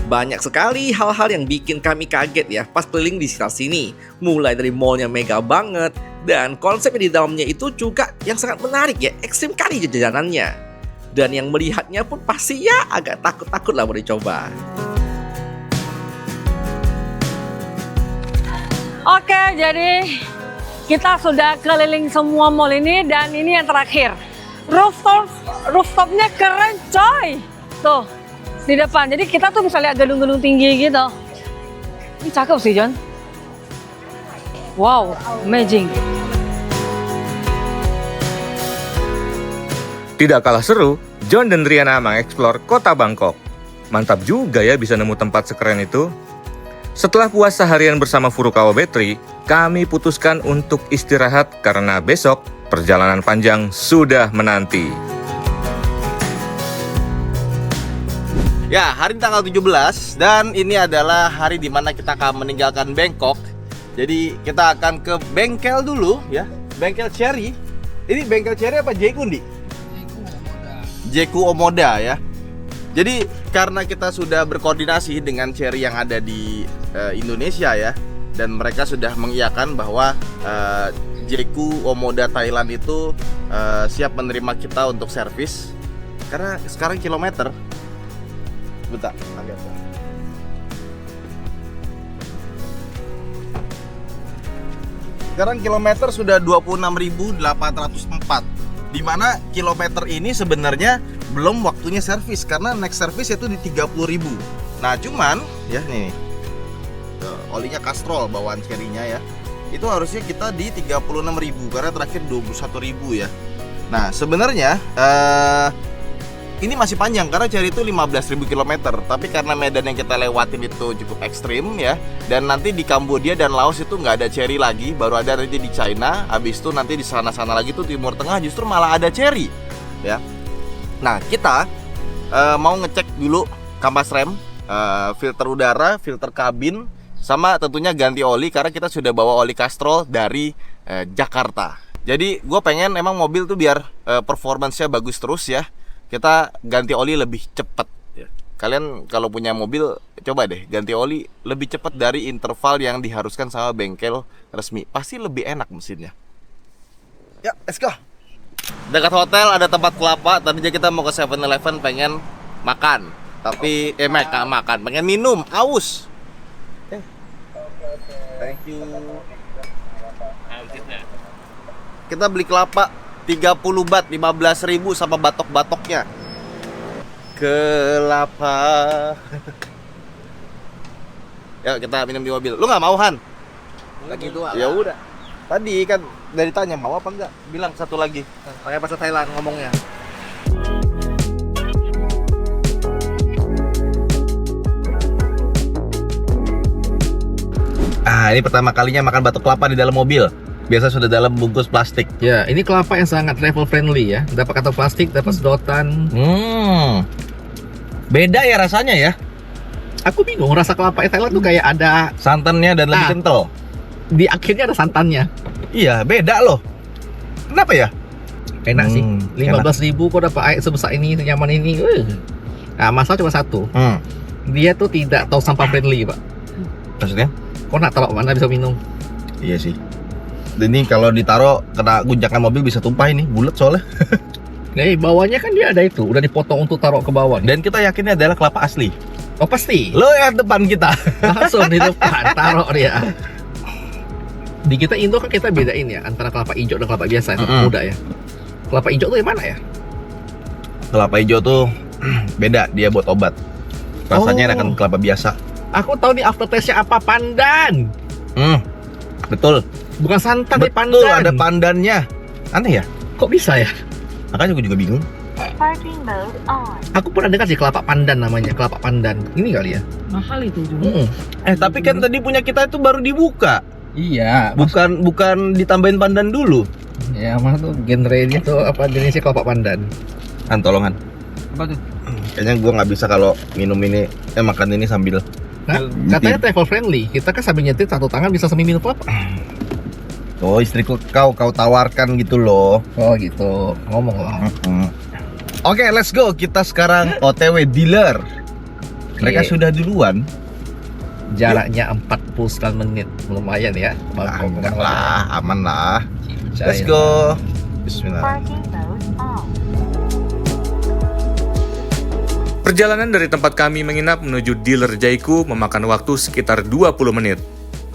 Speaker 4: Banyak sekali hal-hal yang bikin kami kaget ya pas keliling di sekitar sini. Mulai dari mallnya mega banget, dan konsepnya di dalamnya itu juga yang sangat menarik ya, ekstrim kali jajanannya. Dan yang melihatnya pun pasti ya agak takut-takut lah mau dicoba.
Speaker 6: Oke, jadi kita sudah keliling semua mall ini dan ini yang terakhir. Rooftopnya keren coy. Tuh, di depan. Jadi kita tuh bisa lihat gedung-gedung tinggi gitu. Ini cakep sih, John. Wow, amazing.
Speaker 1: Tidak kalah seru, John dan Riana mengeksplor kota Bangkok. Mantap juga ya bisa nemu tempat sekeren itu. Setelah puas seharian bersama Furukawa Battery, kami putuskan untuk istirahat karena besok perjalanan panjang sudah menanti.
Speaker 2: Ya, hari ini tanggal 17 dan ini adalah hari di mana kita akan meninggalkan Bangkok. Jadi kita akan ke bengkel dulu ya, bengkel Cherry. Ini bengkel Cherry apa Jeku Di? Jeku Omoda ya. Jadi karena kita sudah berkoordinasi dengan Cherry yang ada di Indonesia ya, dan mereka sudah mengiyakan bahwa Jeku Omoda Thailand itu siap menerima kita untuk servis. Karena sekarang kilometer, bentar, agak. Sekarang kilometer sudah 26.804. Di mana kilometer ini sebenarnya belum waktunya servis karena next service itu di 30.000. Nah, cuman ya nih. Olinya Castrol bawaan Cherry-nya ya. Itu harusnya kita di 36.000 karena terakhir 21.000 ya. Nah, sebenarnya ini masih panjang karena Cherry itu 15.000 km. Tapi karena medan yang kita lewatin itu cukup ekstrim ya. Dan nanti di Kambodia dan Laos itu nggak ada Cherry lagi, baru ada nanti di China. Habis itu nanti di sana-sana lagi tuh Timur Tengah justru malah ada Cherry ya. Nah, kita mau ngecek dulu kampas rem, filter udara, filter kabin, Sama tentunya ganti oli karena kita sudah bawa oli Castrol dari Jakarta. Jadi gue pengen emang mobil tuh biar performance-nya bagus terus ya, kita ganti oli lebih cepat. Kalian kalau punya mobil coba deh ganti oli lebih cepat dari interval yang diharuskan sama bengkel resmi. Pasti lebih enak mesinnya. Ya, let's go. Dekat hotel ada tempat kelapa. Tadinya kita mau ke 7-Eleven pengen makan. Tapi makan, pengen minum, aus. Thank you. Kita beli kelapa 30 baht, 15.000 sama batok-batoknya. Kelapa. Ya kita minum di mobil. Lu nggak mau, Han?
Speaker 4: Lagi tua.
Speaker 2: Ya udah. Tadi kan dari tanya mau apa enggak? Bilang satu lagi.
Speaker 4: Pakai bahasa Thailand ngomongnya.
Speaker 2: Ini pertama kalinya makan batok kelapa di dalam mobil. Biasa sudah dalam bungkus plastik.
Speaker 4: Ya, ini kelapa yang sangat travel friendly ya. Dapat kantong plastik, dapat sedotan.
Speaker 2: Beda ya rasanya ya.
Speaker 4: Aku bingung rasa kelapa Thailand tuh kayak ada
Speaker 2: Santannya dan lebih kental.
Speaker 4: di akhirnya ada santannya.
Speaker 2: Iya, beda loh. Kenapa ya?
Speaker 4: Enak sih.
Speaker 2: Enak.
Speaker 4: 15.000 kok dapat air sebesar ini, senyaman ini. Nah, masalah cuma satu. Dia tuh tidak tahu sampah friendly, Pak.
Speaker 2: Maksudnya?
Speaker 4: Kok nak taruh mana bisa minum?
Speaker 2: Iya sih. Ini kalau ditaruh kena gunjakan mobil bisa tumpah ini, bulat soalnya.
Speaker 4: Bawahnya kan dia ada itu, udah dipotong untuk taruh ke bawah.
Speaker 2: Dan kita yakinnya adalah kelapa asli.
Speaker 4: Oh pasti.
Speaker 2: Lo ya depan kita.
Speaker 4: Langsung di depan taruh dia. Di kita Indo kan kita bedain ya antara kelapa hijau dan kelapa biasa, muda ya. Kelapa hijau tuh yang mana ya?
Speaker 2: Kelapa hijau tuh beda, dia buat obat. Rasanya enakan kelapa biasa.
Speaker 4: Aku tahu nih aftertaste-nya apa, pandan.
Speaker 2: Betul.
Speaker 4: Bukan santan, nih
Speaker 2: Betul,
Speaker 4: pandan.
Speaker 2: ada pandannya. Aneh ya?
Speaker 4: Kok bisa ya?
Speaker 2: Makanya gue juga bingung.
Speaker 5: Parking mode on.
Speaker 4: Aku pernah dengar sih kelapa pandan namanya, kelapa pandan. Ini kali ya?
Speaker 6: Mahal itu juga.
Speaker 2: Tapi kan tadi punya kita itu baru dibuka.
Speaker 4: Iya.
Speaker 2: Bukan ditambahin pandan dulu.
Speaker 4: Ya, mana tuh genrenya tuh apa jenisnya kelapa pandan?
Speaker 2: Tolongan.
Speaker 4: Apa tuh?
Speaker 2: Kayaknya gue nggak bisa kalau minum ini, makan ini sambil.
Speaker 4: Nah, katanya travel friendly. Kita kan sambil nyetir satu tangan bisa sambil minum kelapa.
Speaker 2: Oh, istriku kau tawarkan gitu loh.
Speaker 4: Oh gitu, ngomong lah.
Speaker 2: Oke, let's go. Kita sekarang OTW dealer. Mereka sudah duluan.
Speaker 4: Jaraknya 49 menit, lumayan ya.
Speaker 2: Enggak lah, aman lah.
Speaker 4: Cicaya.
Speaker 2: Let's go. Bismillah.
Speaker 5: Parking mode on.
Speaker 1: Perjalanan dari tempat kami menginap menuju dealer Jaiku memakan waktu sekitar 20 menit.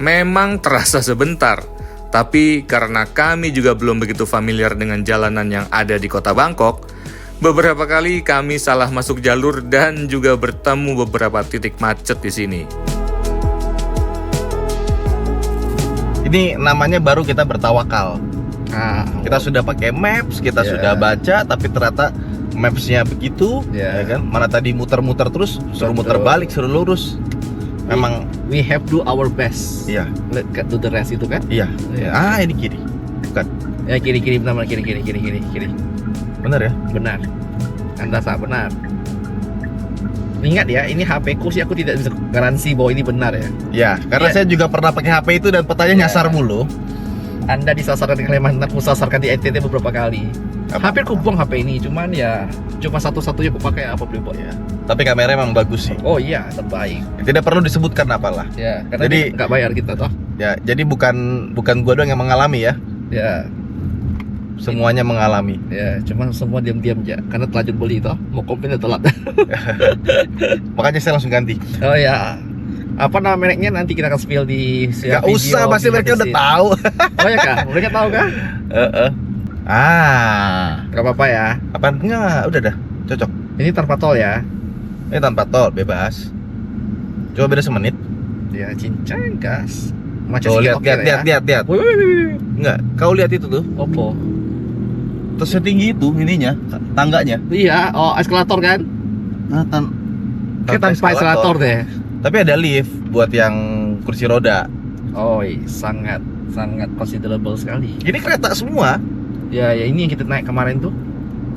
Speaker 1: Memang terasa sebentar, tapi karena kami juga belum begitu familiar dengan jalanan yang ada di kota Bangkok, beberapa kali kami salah masuk jalur dan juga bertemu beberapa titik macet di sini.
Speaker 2: Ini namanya baru kita bertawakal. Kita sudah pakai maps, kita sudah baca, tapi ternyata mapsnya begitu, ya kan? Mana tadi muter-muter terus, suruh muter balik, suruh lurus. Memang
Speaker 4: we have do our best.
Speaker 2: iya.
Speaker 4: Let's get to the rest itu kan?
Speaker 2: Iya. Ini kiri. Bukan.
Speaker 4: Ya kiri benar kiri.
Speaker 2: Benar ya?
Speaker 4: Benar. Anda sangat benar. Ingat ya, ini HP ku sih aku tidak bisa garansi bahwa ini benar ya.
Speaker 2: Ya, karena saya juga pernah pakai HP itu dan petanya nyasar mulu.
Speaker 4: Anda disasarkan di Kalimantan, aku sasarkan di NTT beberapa kali. Hampir ku buang HP ini, cuman ya cuma satu-satunya aku pakai apa Freeport ya.
Speaker 2: Tapi kameranya emang bagus sih.
Speaker 4: Oh iya, terbaik.
Speaker 2: Tidak perlu disebutkan apalah.
Speaker 4: Ya, karena
Speaker 2: Jadi
Speaker 4: nggak bayar kita toh.
Speaker 2: Ya, jadi bukan gua doang yang mengalami ya.
Speaker 4: Ya,
Speaker 2: Semuanya mengalami.
Speaker 4: ya, cuman semua diam-diam aja karena terlanjur beli toh. Mau komplain telat.
Speaker 2: Makanya saya langsung ganti.
Speaker 4: Oh ya. Apa nama mereknya nanti kita akan spill di
Speaker 2: Gak usah, pasti mereka udah tahu.
Speaker 4: Oh ya kah? Mereka tahu kah? Gak apa-apa ya.
Speaker 2: Apaan? Enggak, udah dah. Cocok.
Speaker 4: Ini tanpa tol ya.
Speaker 2: Ini tanpa tol, bebas. Coba beda semenit.
Speaker 4: Ya, cincang gas.
Speaker 2: Tuh, lihat.
Speaker 4: Wih.
Speaker 2: Enggak, kau lihat itu tuh.
Speaker 4: Opo.
Speaker 2: Terus setinggi itu ininya, tangganya.
Speaker 4: Iya, oh eskalator kan? Kayak tanpa eskalator deh.
Speaker 2: Tapi ada lift buat yang kursi roda.
Speaker 4: Oh, sangat considerable sekali.
Speaker 2: Ini kereta semua.
Speaker 4: Ya, ini yang kita naik kemarin tuh.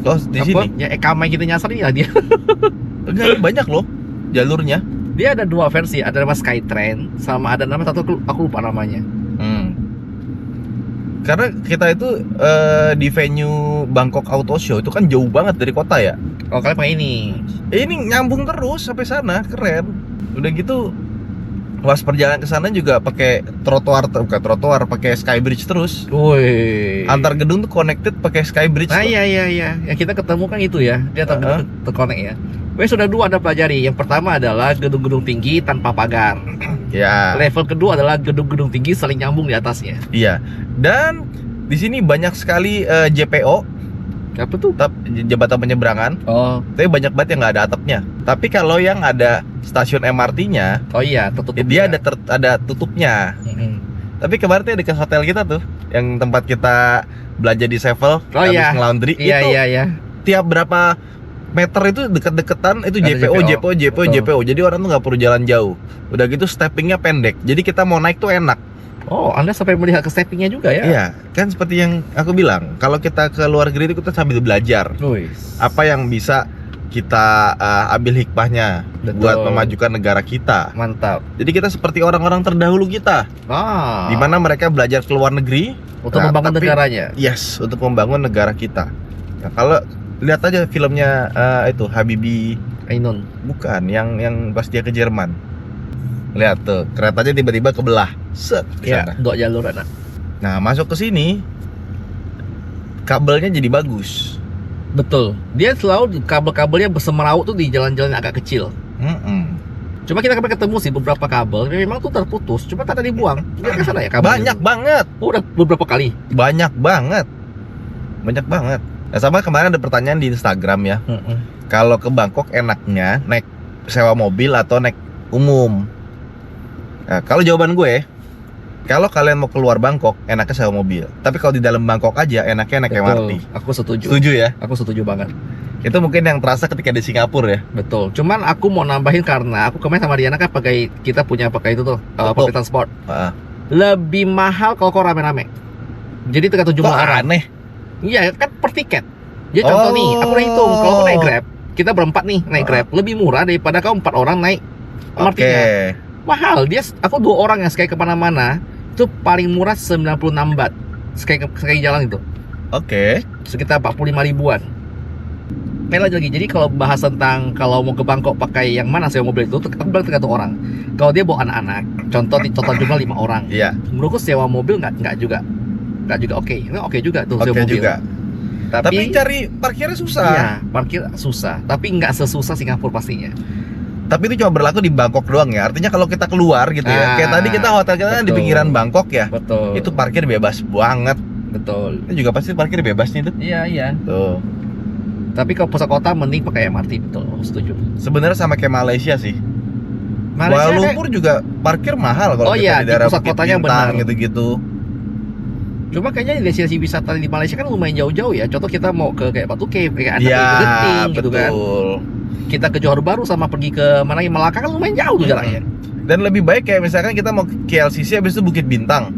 Speaker 2: Loh, di sini.
Speaker 4: Ya, Ekamai kita nyasar ya dia.
Speaker 2: Enggak, banyak loh jalurnya.
Speaker 4: Dia ada dua versi, ada nama Skytrain sama ada nama satu aku lupa namanya.
Speaker 2: Karena kita itu di venue Bangkok Auto Show itu kan jauh banget dari kota ya.
Speaker 4: Oh, kalian pakai ini.
Speaker 2: Ini nyambung terus sampai sana, keren. Udah gitu pas perjalanan ke sana juga pakai bukan trotoar, pakai skybridge terus.
Speaker 4: Woi.
Speaker 2: Antar gedung tuh connected pakai skybridge.
Speaker 4: Nah, iya. Yang kita ketemu kan itu ya. Dia terkonek ya. Sudah dua Anda pelajari. Yang pertama adalah gedung-gedung tinggi tanpa pagar.
Speaker 2: Ya.
Speaker 4: Level kedua adalah gedung-gedung tinggi saling nyambung di atasnya.
Speaker 2: Iya. Dan di sini banyak sekali JPO,
Speaker 4: Apa tuh?
Speaker 2: jembatan penyeberangan.
Speaker 4: Oh,
Speaker 2: Tapi banyak banget yang nggak ada atapnya. Tapi kalau yang ada stasiun MRT-nya,
Speaker 4: oh iya, tertutup.
Speaker 2: dia ada tutupnya. Tapi kemarin tuh dekat hotel kita tuh, yang tempat kita belanja di Sevel,
Speaker 4: Oh iya.
Speaker 2: Laundry,
Speaker 4: Iya,
Speaker 2: itu
Speaker 4: iya.
Speaker 2: tiap berapa meter itu deket-deketan itu
Speaker 4: Ada
Speaker 2: JPO.
Speaker 4: Betul.
Speaker 2: JPO. Jadi orang tuh nggak perlu jalan jauh. Udah gitu steppingnya pendek. Jadi kita mau naik tuh enak.
Speaker 4: Oh, Anda sampai melihat ke steppingnya juga ya?
Speaker 2: Iya, kan seperti yang aku bilang, kalau kita ke luar negeri itu kita sambil belajar apa yang bisa kita ambil hikmahnya
Speaker 4: Betul.
Speaker 2: buat memajukan negara kita.
Speaker 4: Mantap.
Speaker 2: Jadi kita seperti orang-orang terdahulu kita, di mana mereka belajar ke luar negeri
Speaker 4: untuk
Speaker 2: Nah,
Speaker 4: membangun
Speaker 2: tapi-
Speaker 4: negaranya.
Speaker 2: yes, untuk membangun negara kita. Nah, kalau lihat aja filmnya itu Habibie,
Speaker 4: Ainun.
Speaker 2: bukan yang pas dia ke Jerman. Lihat tuh, keretanya tiba-tiba kebelah. Set di
Speaker 4: Ya,
Speaker 2: sana.
Speaker 4: dua jalur anak.
Speaker 2: Nah, masuk ke sini kabelnya jadi bagus.
Speaker 4: Betul. Dia selalu kabel-kabelnya bersemeraut tuh di jalan-jalan yang agak kecil. Cuma kita kemarin ketemu sih beberapa kabel, memang tuh terputus. Cuma tak ada dibuang. Dia ke sana ya kabelnya.
Speaker 2: Banyak banget.
Speaker 4: Oh, udah beberapa kali.
Speaker 2: Banyak banget. Nah, sama kemarin ada pertanyaan di Instagram ya. Kalau ke Bangkok enaknya naik sewa mobil atau naik umum? Nah, kalau jawaban gue, kalau kalian mau keluar Bangkok enaknya sewa mobil. Tapi kalau di dalam Bangkok aja enaknya naik MRT.
Speaker 4: Aku setuju.
Speaker 2: Setuju ya?
Speaker 4: Aku setuju banget.
Speaker 2: Itu mungkin yang terasa ketika di Singapura ya.
Speaker 4: Betul. Cuman aku mau nambahin karena aku kemarin sama Diana kan kita punya pakai itu tuh public transport.
Speaker 2: Ah.
Speaker 4: Lebih mahal kalau kau rame-rame. Jadi tergantung
Speaker 2: Kok
Speaker 4: jumlah orang.
Speaker 2: aneh?
Speaker 4: Iya kan per tiket. Jadi contoh nih, aku udah hitung kalau aku naik Grab, kita berempat nih naik Grab, lebih murah daripada kau 4 orang naik
Speaker 2: Oke.
Speaker 4: MRT-nya. Mahal. Aku 2 orang yang sekali kemana-mana itu paling murah 96 baht sekali jalan itu.
Speaker 2: Oke.
Speaker 4: Sekitar 45 ribuan. Lagi. Jadi kalau bahas tentang kalau mau ke Bangkok pakai yang mana sewa mobil itu, aku bilang tergantung orang. Kalau dia bawa anak-anak, contoh jumlah 5 orang.
Speaker 2: Iya.
Speaker 4: Menurutku sewa mobil nggak juga oke. Nggak oke juga tuh sewa
Speaker 2: Oke
Speaker 4: mobil.
Speaker 2: juga. Tapi cari parkirnya susah.
Speaker 4: Iya, parkir susah, tapi nggak sesusah Singapura pastinya.
Speaker 2: Tapi itu cuma berlaku di Bangkok doang ya. Artinya kalau kita keluar gitu ya. Kayak tadi kita hotel kita kan di
Speaker 4: betul.
Speaker 2: pinggiran Bangkok ya.
Speaker 4: Betul.
Speaker 2: Itu parkir bebas banget.
Speaker 4: betul.
Speaker 2: Itu juga pasti parkir bebas nih tuh.
Speaker 4: Iya.
Speaker 2: Tuh.
Speaker 4: Tapi kalau pusat kota mending pakai MRT, betul. Setuju.
Speaker 2: Sebenarnya sama kayak Malaysia sih.
Speaker 4: Malaysia
Speaker 2: Kuala Lumpur juga parkir mahal kalau
Speaker 4: Oh
Speaker 2: kita
Speaker 4: iya,
Speaker 2: di
Speaker 4: di
Speaker 2: daerah
Speaker 4: pusat
Speaker 2: Bukit
Speaker 4: kotanya
Speaker 2: Bintang
Speaker 4: benar.
Speaker 2: gitu-gitu.
Speaker 4: Cuma kayaknya destinasi wisata di Malaysia kan lumayan jauh-jauh ya. Contoh kita mau ke kayak Batu Cave, kayak Anak
Speaker 2: Iya,
Speaker 4: Genting gitu kan.
Speaker 2: betul.
Speaker 4: Kita ke Johor Bahru sama pergi ke mana lagi Melaka kan lumayan jauh tuh jaraknya.
Speaker 2: Dan lebih baik kayak misalkan kita mau ke KLCC habis itu Bukit Bintang.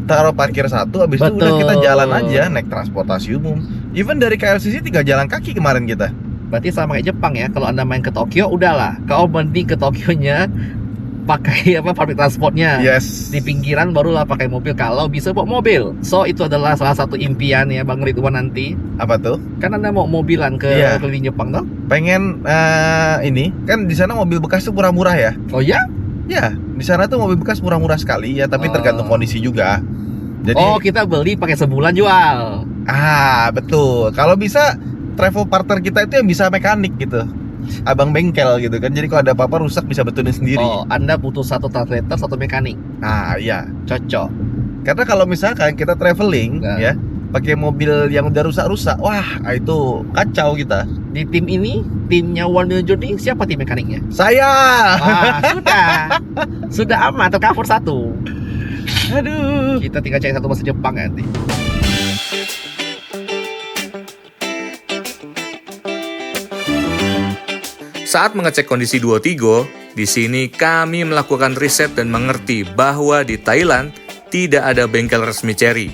Speaker 2: Taruh parkir satu habis itu udah
Speaker 4: Betul.
Speaker 2: kita jalan aja naik transportasi umum. Even dari KLCC tinggal jalan kaki kemarin kita.
Speaker 4: Berarti sama kayak Jepang ya. Kalau Anda main ke Tokyo udahlah, kau mending ke Tokyonya pakai public transportnya.
Speaker 2: Yes.
Speaker 4: Di pinggiran barulah pakai mobil kalau bisa bawa mobil. So itu adalah salah satu impian ya Bang Ridwan nanti.
Speaker 2: Apa tuh?
Speaker 4: Kan Anda mau mobilan ke
Speaker 2: Iya.
Speaker 4: keliling Jepang toh?
Speaker 2: Pengen ini kan di sana mobil bekas tuh murah-murah ya.
Speaker 4: Oh ya?
Speaker 2: Ya, di sana tuh mobil bekas murah-murah sekali ya, tapi
Speaker 4: Oh.
Speaker 2: tergantung kondisi juga. Jadi
Speaker 4: Oh kita beli pakai sebulan jual.
Speaker 2: betul. Kalau bisa travel partner kita itu yang bisa mekanik gitu. Abang bengkel gitu kan. Jadi kalau ada apa-apa rusak bisa betulin sendiri.
Speaker 4: Oh Anda butuh satu translator, satu mekanik.
Speaker 2: Nah, iya.
Speaker 4: Cocok.
Speaker 2: Karena kalau misalkan kita traveling
Speaker 4: Nah.
Speaker 2: ya, pakai mobil yang udah rusak-rusak, wah itu kacau kita.
Speaker 4: Di tim ini, timnya One Million Journey, siapa tim mekaniknya?
Speaker 2: Saya.
Speaker 4: Wah, sudah aman, tercover satu.
Speaker 2: Aduh.
Speaker 4: Kita tinggal cari satu bahasa Jepang nanti.
Speaker 1: Saat mengecek kondisi Duo Tigo, di sini kami melakukan riset dan mengerti bahwa di Thailand tidak ada bengkel resmi Chery.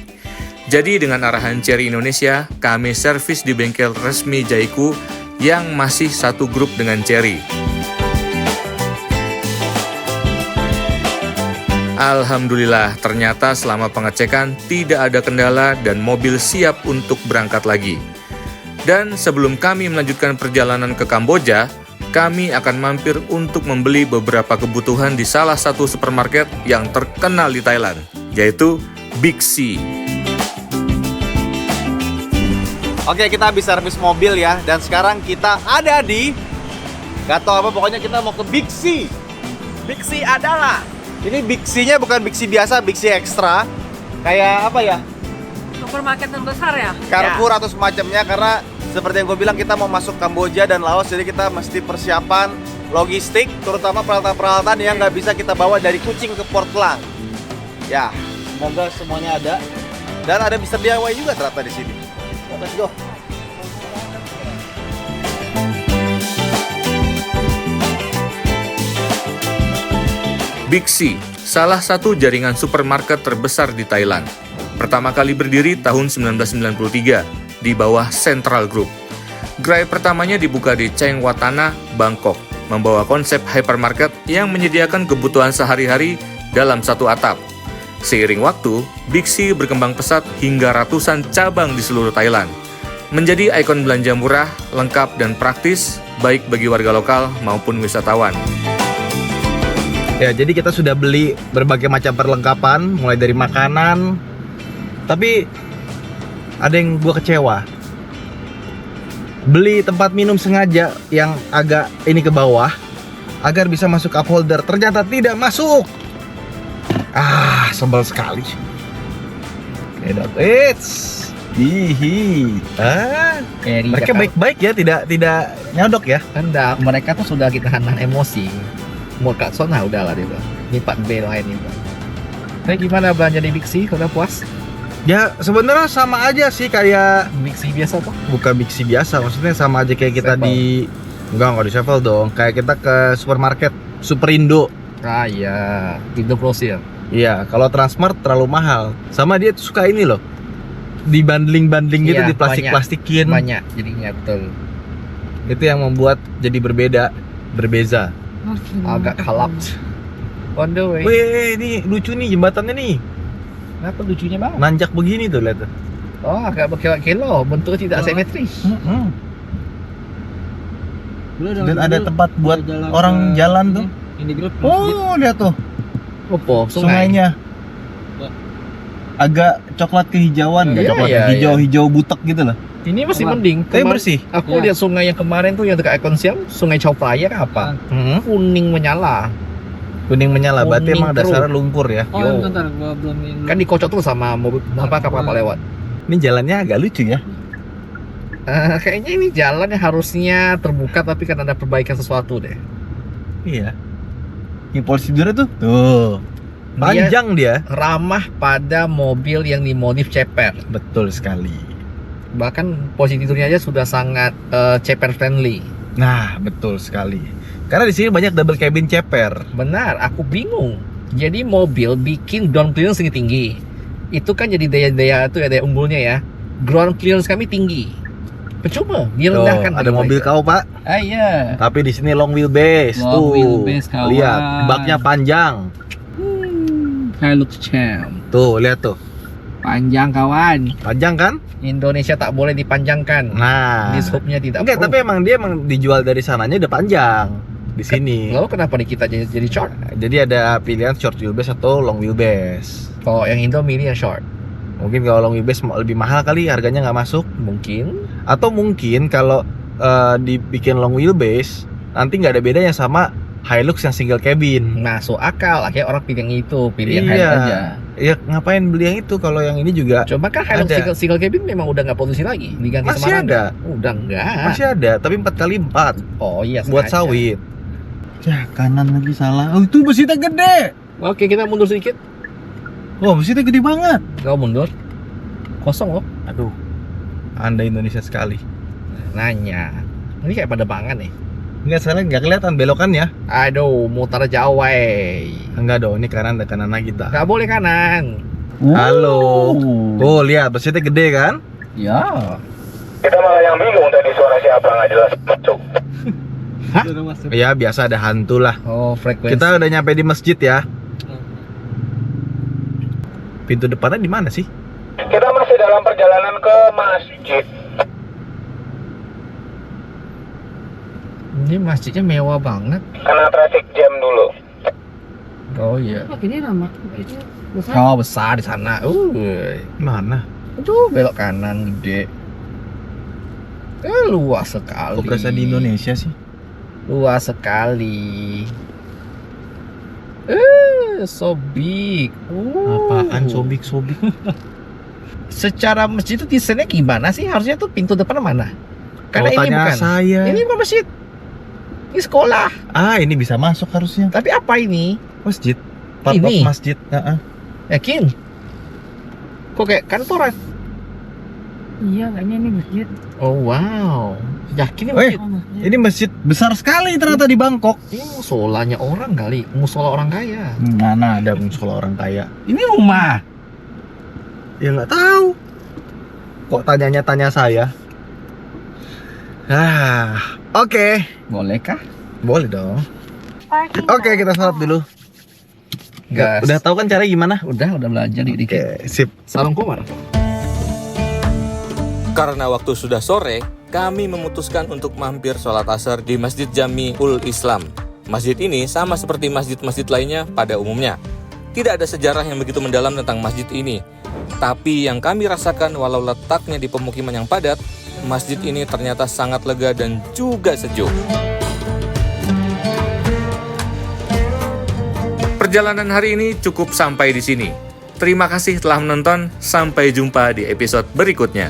Speaker 1: Jadi dengan arahan Chery Indonesia, kami servis di bengkel resmi Jaiku yang masih satu grup dengan Chery. Alhamdulillah, ternyata selama pengecekan tidak ada kendala dan mobil siap untuk berangkat lagi. Dan sebelum kami melanjutkan perjalanan ke Kamboja, kami akan mampir untuk membeli beberapa kebutuhan di salah satu supermarket yang terkenal di Thailand, yaitu Big C.
Speaker 2: Oke, kita habis servis mobil ya, dan sekarang kita ada di, gak tau apa, pokoknya kita mau ke Big C. Big C adalah, ini Big C-nya bukan Big C biasa, Big C ekstra. Kayak apa ya?
Speaker 6: Supermarket yang besar ya?
Speaker 2: Carrefour atau semacamnya, karena seperti yang gue bilang kita mau masuk Kamboja dan Laos, jadi kita mesti persiapan logistik, terutama peralatan-peralatan yang nggak bisa kita bawa dari Kuching ke Port Klang. Ya, semoga semuanya ada. Dan ada Mr. DIY juga ternyata di sini. Let's go.
Speaker 1: Big C, salah satu jaringan supermarket terbesar di Thailand. Pertama kali berdiri tahun 1993 di bawah Central Group. Gerai pertamanya dibuka di Cheng Watana, Bangkok, membawa konsep hypermarket yang menyediakan kebutuhan sehari-hari dalam satu atap. Seiring waktu, Big C berkembang pesat hingga ratusan cabang di seluruh Thailand. Menjadi ikon belanja murah, lengkap dan praktis, baik bagi warga lokal maupun wisatawan.
Speaker 2: Ya, jadi kita sudah beli berbagai macam perlengkapan, mulai dari makanan. Tapi ada yang gua kecewa. Beli tempat minum sengaja yang agak ini ke bawah agar bisa masuk cup holder, ternyata tidak masuk. Sebel sekali. Mereka baik-baik ya, tidak nyodok ya.
Speaker 4: Enggak, mereka tuh sudah kita nahan emosi. Mau kak Sona udahlah dia. Ini 4B lain itu. Tapi gimana belanja di Big C? Udah puas?
Speaker 2: Ya sebenarnya sama aja sih kayak
Speaker 4: Big C biasa tuh.
Speaker 2: bukan Big C biasa, maksudnya sama aja kayak kita
Speaker 4: Sevel.
Speaker 2: di enggak di Sevel dong. Kayak kita ke supermarket Superindo.
Speaker 4: Ah iya, Indo Grosir.
Speaker 2: Iya, kalau Transmart terlalu mahal. Sama dia tuh suka ini loh. Dibandling-bandling gitu,
Speaker 4: Iya,
Speaker 2: diplastik-plastikin.
Speaker 4: Banyak jadinya betul.
Speaker 2: Itu yang membuat jadi berbeza.
Speaker 4: Agak kalap. On the way.
Speaker 2: Wih, ini lucu nih jembatannya nih.
Speaker 4: Kenapa lucunya bang?
Speaker 2: Nanjak begini tuh, lihat tuh.
Speaker 4: Oh, agak berkelok-kelok, bentuknya tidak simetris.
Speaker 2: Dan ada tempat buat orang jalan tuh. Oh, lihat tuh.
Speaker 4: Apa?
Speaker 2: Sungainya. Agak coklat kehijauan, nggak
Speaker 4: Iya,
Speaker 2: coklat
Speaker 4: iya,
Speaker 2: hijau-hijau butek gitu loh.
Speaker 4: Ini masih mending.
Speaker 2: Tapi bersih.
Speaker 4: Aku lihat sungai yang kemarin tuh yang dekat Icon Siam, Sungai Chao Phraya apa? Kuning menyala.
Speaker 2: Kuning menyala, berarti
Speaker 4: Kuning
Speaker 2: emang
Speaker 4: terus.
Speaker 2: dasarnya lumpur ya.
Speaker 4: Yo. Kan dikocok tuh sama mobil kapal lewat.
Speaker 2: Ini jalannya agak lucu ya.
Speaker 4: Kayaknya ini jalan yang harusnya terbuka tapi kan ada perbaikan sesuatu deh.
Speaker 2: Iya. Ini prosedurnya tuh. Panjang dia.
Speaker 4: Ramah pada mobil yang dimodif ceper.
Speaker 2: Betul sekali.
Speaker 4: Bahkan posisi tidurnya aja sudah sangat ceper friendly.
Speaker 2: Nah, betul sekali. Karena di sini banyak double cabin ceper.
Speaker 4: Benar, aku bingung. Jadi mobil bikin ground clearance tinggi. Itu kan jadi daya unggulnya ya. Ground clearance kami tinggi. Percuma, dia
Speaker 2: Tuh,
Speaker 4: rendahkan.
Speaker 2: ada mobil kau, Pak.
Speaker 4: Ah iya.
Speaker 2: Tapi di sini long wheelbase.
Speaker 7: Long
Speaker 2: Tuh.
Speaker 7: wheelbase, kawan.
Speaker 2: Lihat, baknya panjang.
Speaker 7: Hilux Champ.
Speaker 2: Tuh, lihat tuh.
Speaker 7: Panjang kawan.
Speaker 2: Panjang kan?
Speaker 4: Indonesia tak boleh dipanjangkan.
Speaker 2: Nah.
Speaker 4: Di scope-nya tidak.
Speaker 2: Enggak, tapi emang dia dijual dari sananya udah panjang di sini.
Speaker 4: Lalu kenapa nih kita jadi short?
Speaker 2: Jadi ada pilihan short wheelbase atau long wheelbase.
Speaker 4: Kalau yang Indo milih yang short.
Speaker 2: Mungkin kalau long wheelbase lebih mahal kali, harganya nggak masuk.
Speaker 4: Mungkin.
Speaker 2: Atau mungkin kalau dibikin long wheelbase nanti nggak ada bedanya sama Hilux yang single cabin.
Speaker 4: Masuk akal. Akhirnya orang pilih yang itu, pilih yang
Speaker 2: Iya.
Speaker 4: Hilux aja.
Speaker 2: Ya ngapain beli yang itu kalau yang ini juga
Speaker 4: Cuma kan Hilux
Speaker 2: Ada.
Speaker 4: single cabin memang udah nggak produksi lagi, diganti
Speaker 2: Masih
Speaker 4: sama
Speaker 2: ada.
Speaker 4: Randa. Udah enggak.
Speaker 2: masih ada, tapi 4x4
Speaker 4: Oh iya.
Speaker 2: buat
Speaker 4: sengaja.
Speaker 2: sawit. Ya kanan lagi salah. Oh itu mesinnya gede.
Speaker 4: Oke, kita mundur sedikit.
Speaker 2: Oh mesinnya gede banget.
Speaker 4: Kau mundur. Kosong loh.
Speaker 2: Aduh, Anda Indonesia sekali.
Speaker 4: Nanya. Ini kayak pada bangan nih.
Speaker 2: Enggak salah, nggak kelihatan belokannya.
Speaker 4: Aduh, mutar jauh wey.
Speaker 2: Enggak dong, ini kanan ada kanan lagi kita.
Speaker 4: Nggak boleh kanan.
Speaker 2: Halo. Tuh lihat mesinnya gede kan?
Speaker 7: Ya.
Speaker 8: Kita malah yang bingung tadi suara siapa nggak jelas masuk.
Speaker 2: Ya biasa ada hantu lah.
Speaker 4: Oh, frekuensi.
Speaker 2: Kita udah nyampe di masjid ya. Pintu depannya di mana sih?
Speaker 8: Kita masih dalam perjalanan ke masjid.
Speaker 7: Ini masjidnya mewah banget.
Speaker 8: Karena traffic jam dulu.
Speaker 7: Oh iya.
Speaker 6: Ini nama itu besar.
Speaker 7: Oh besar di sana.
Speaker 2: Mana?
Speaker 7: Aduh belok kanan gede. Luas sekali.
Speaker 2: Kok berasa di Indonesia sih?
Speaker 7: Luas sekali. So big.
Speaker 2: Apaan sobik?
Speaker 7: Secara masjid itu desainnya gimana sih? Harusnya tuh pintu depan mana? Karena
Speaker 2: Kalau
Speaker 7: ini
Speaker 2: tanya
Speaker 7: bukan.
Speaker 2: saya.
Speaker 7: Ini bukan masjid. Ini sekolah.
Speaker 2: Ini bisa masuk harusnya.
Speaker 7: Tapi apa ini?
Speaker 2: Masjid. Part of
Speaker 7: Ini?
Speaker 2: masjid.
Speaker 7: Yakin? Kok kayak kantoran?
Speaker 6: Iya, kayaknya ini masjid.
Speaker 7: Oh wow. Yakin ini masjid?
Speaker 2: Ini masjid besar sekali ternyata di Bangkok.
Speaker 7: Ini musolanya orang kali. Musola orang kaya.
Speaker 2: Mana ada musola orang kaya?
Speaker 7: Ini rumah.
Speaker 2: Ya nggak tahu. Kok tanya saya? Oke.
Speaker 7: Bolehkah?
Speaker 2: Boleh dong.
Speaker 5: Parking.
Speaker 2: Oke, kita sholat dulu.
Speaker 7: Gas.
Speaker 2: Udah tahu kan caranya gimana?
Speaker 7: Udah belajar dikit-dikit.
Speaker 2: Oke, sip.
Speaker 7: Sarung kumar.
Speaker 1: Karena waktu sudah sore, kami memutuskan untuk mampir sholat asar di Masjid Jami'ul Islam. Masjid ini sama seperti masjid-masjid lainnya pada umumnya. Tidak ada sejarah yang begitu mendalam tentang masjid ini. Tapi yang kami rasakan walau letaknya di pemukiman yang padat, masjid ini ternyata sangat lega dan juga sejuk. Perjalanan hari ini cukup sampai di sini. Terima kasih telah menonton. Sampai jumpa di episode berikutnya.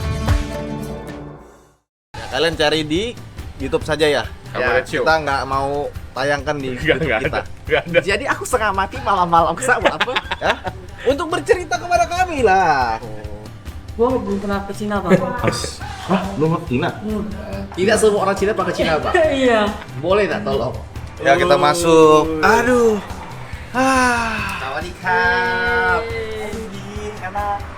Speaker 2: Kalian cari di YouTube saja ya.
Speaker 4: Kabaret Show.
Speaker 2: Kita nggak mau tayangkan di YouTube kita.
Speaker 4: Jadi aku setengah mati malam-malam ke sana apa?
Speaker 2: Ya? Untuk bercerita kepada kami lah.
Speaker 6: Gua belum pernah ke Cina, Bang.
Speaker 2: Belum Cina.
Speaker 4: Tidak semua orang Cina pakai Cina, Pak.
Speaker 6: Iya.
Speaker 4: Boleh tak tolong?
Speaker 2: Ya kita masuk. Aduh.
Speaker 4: Sawadee krap. Enak.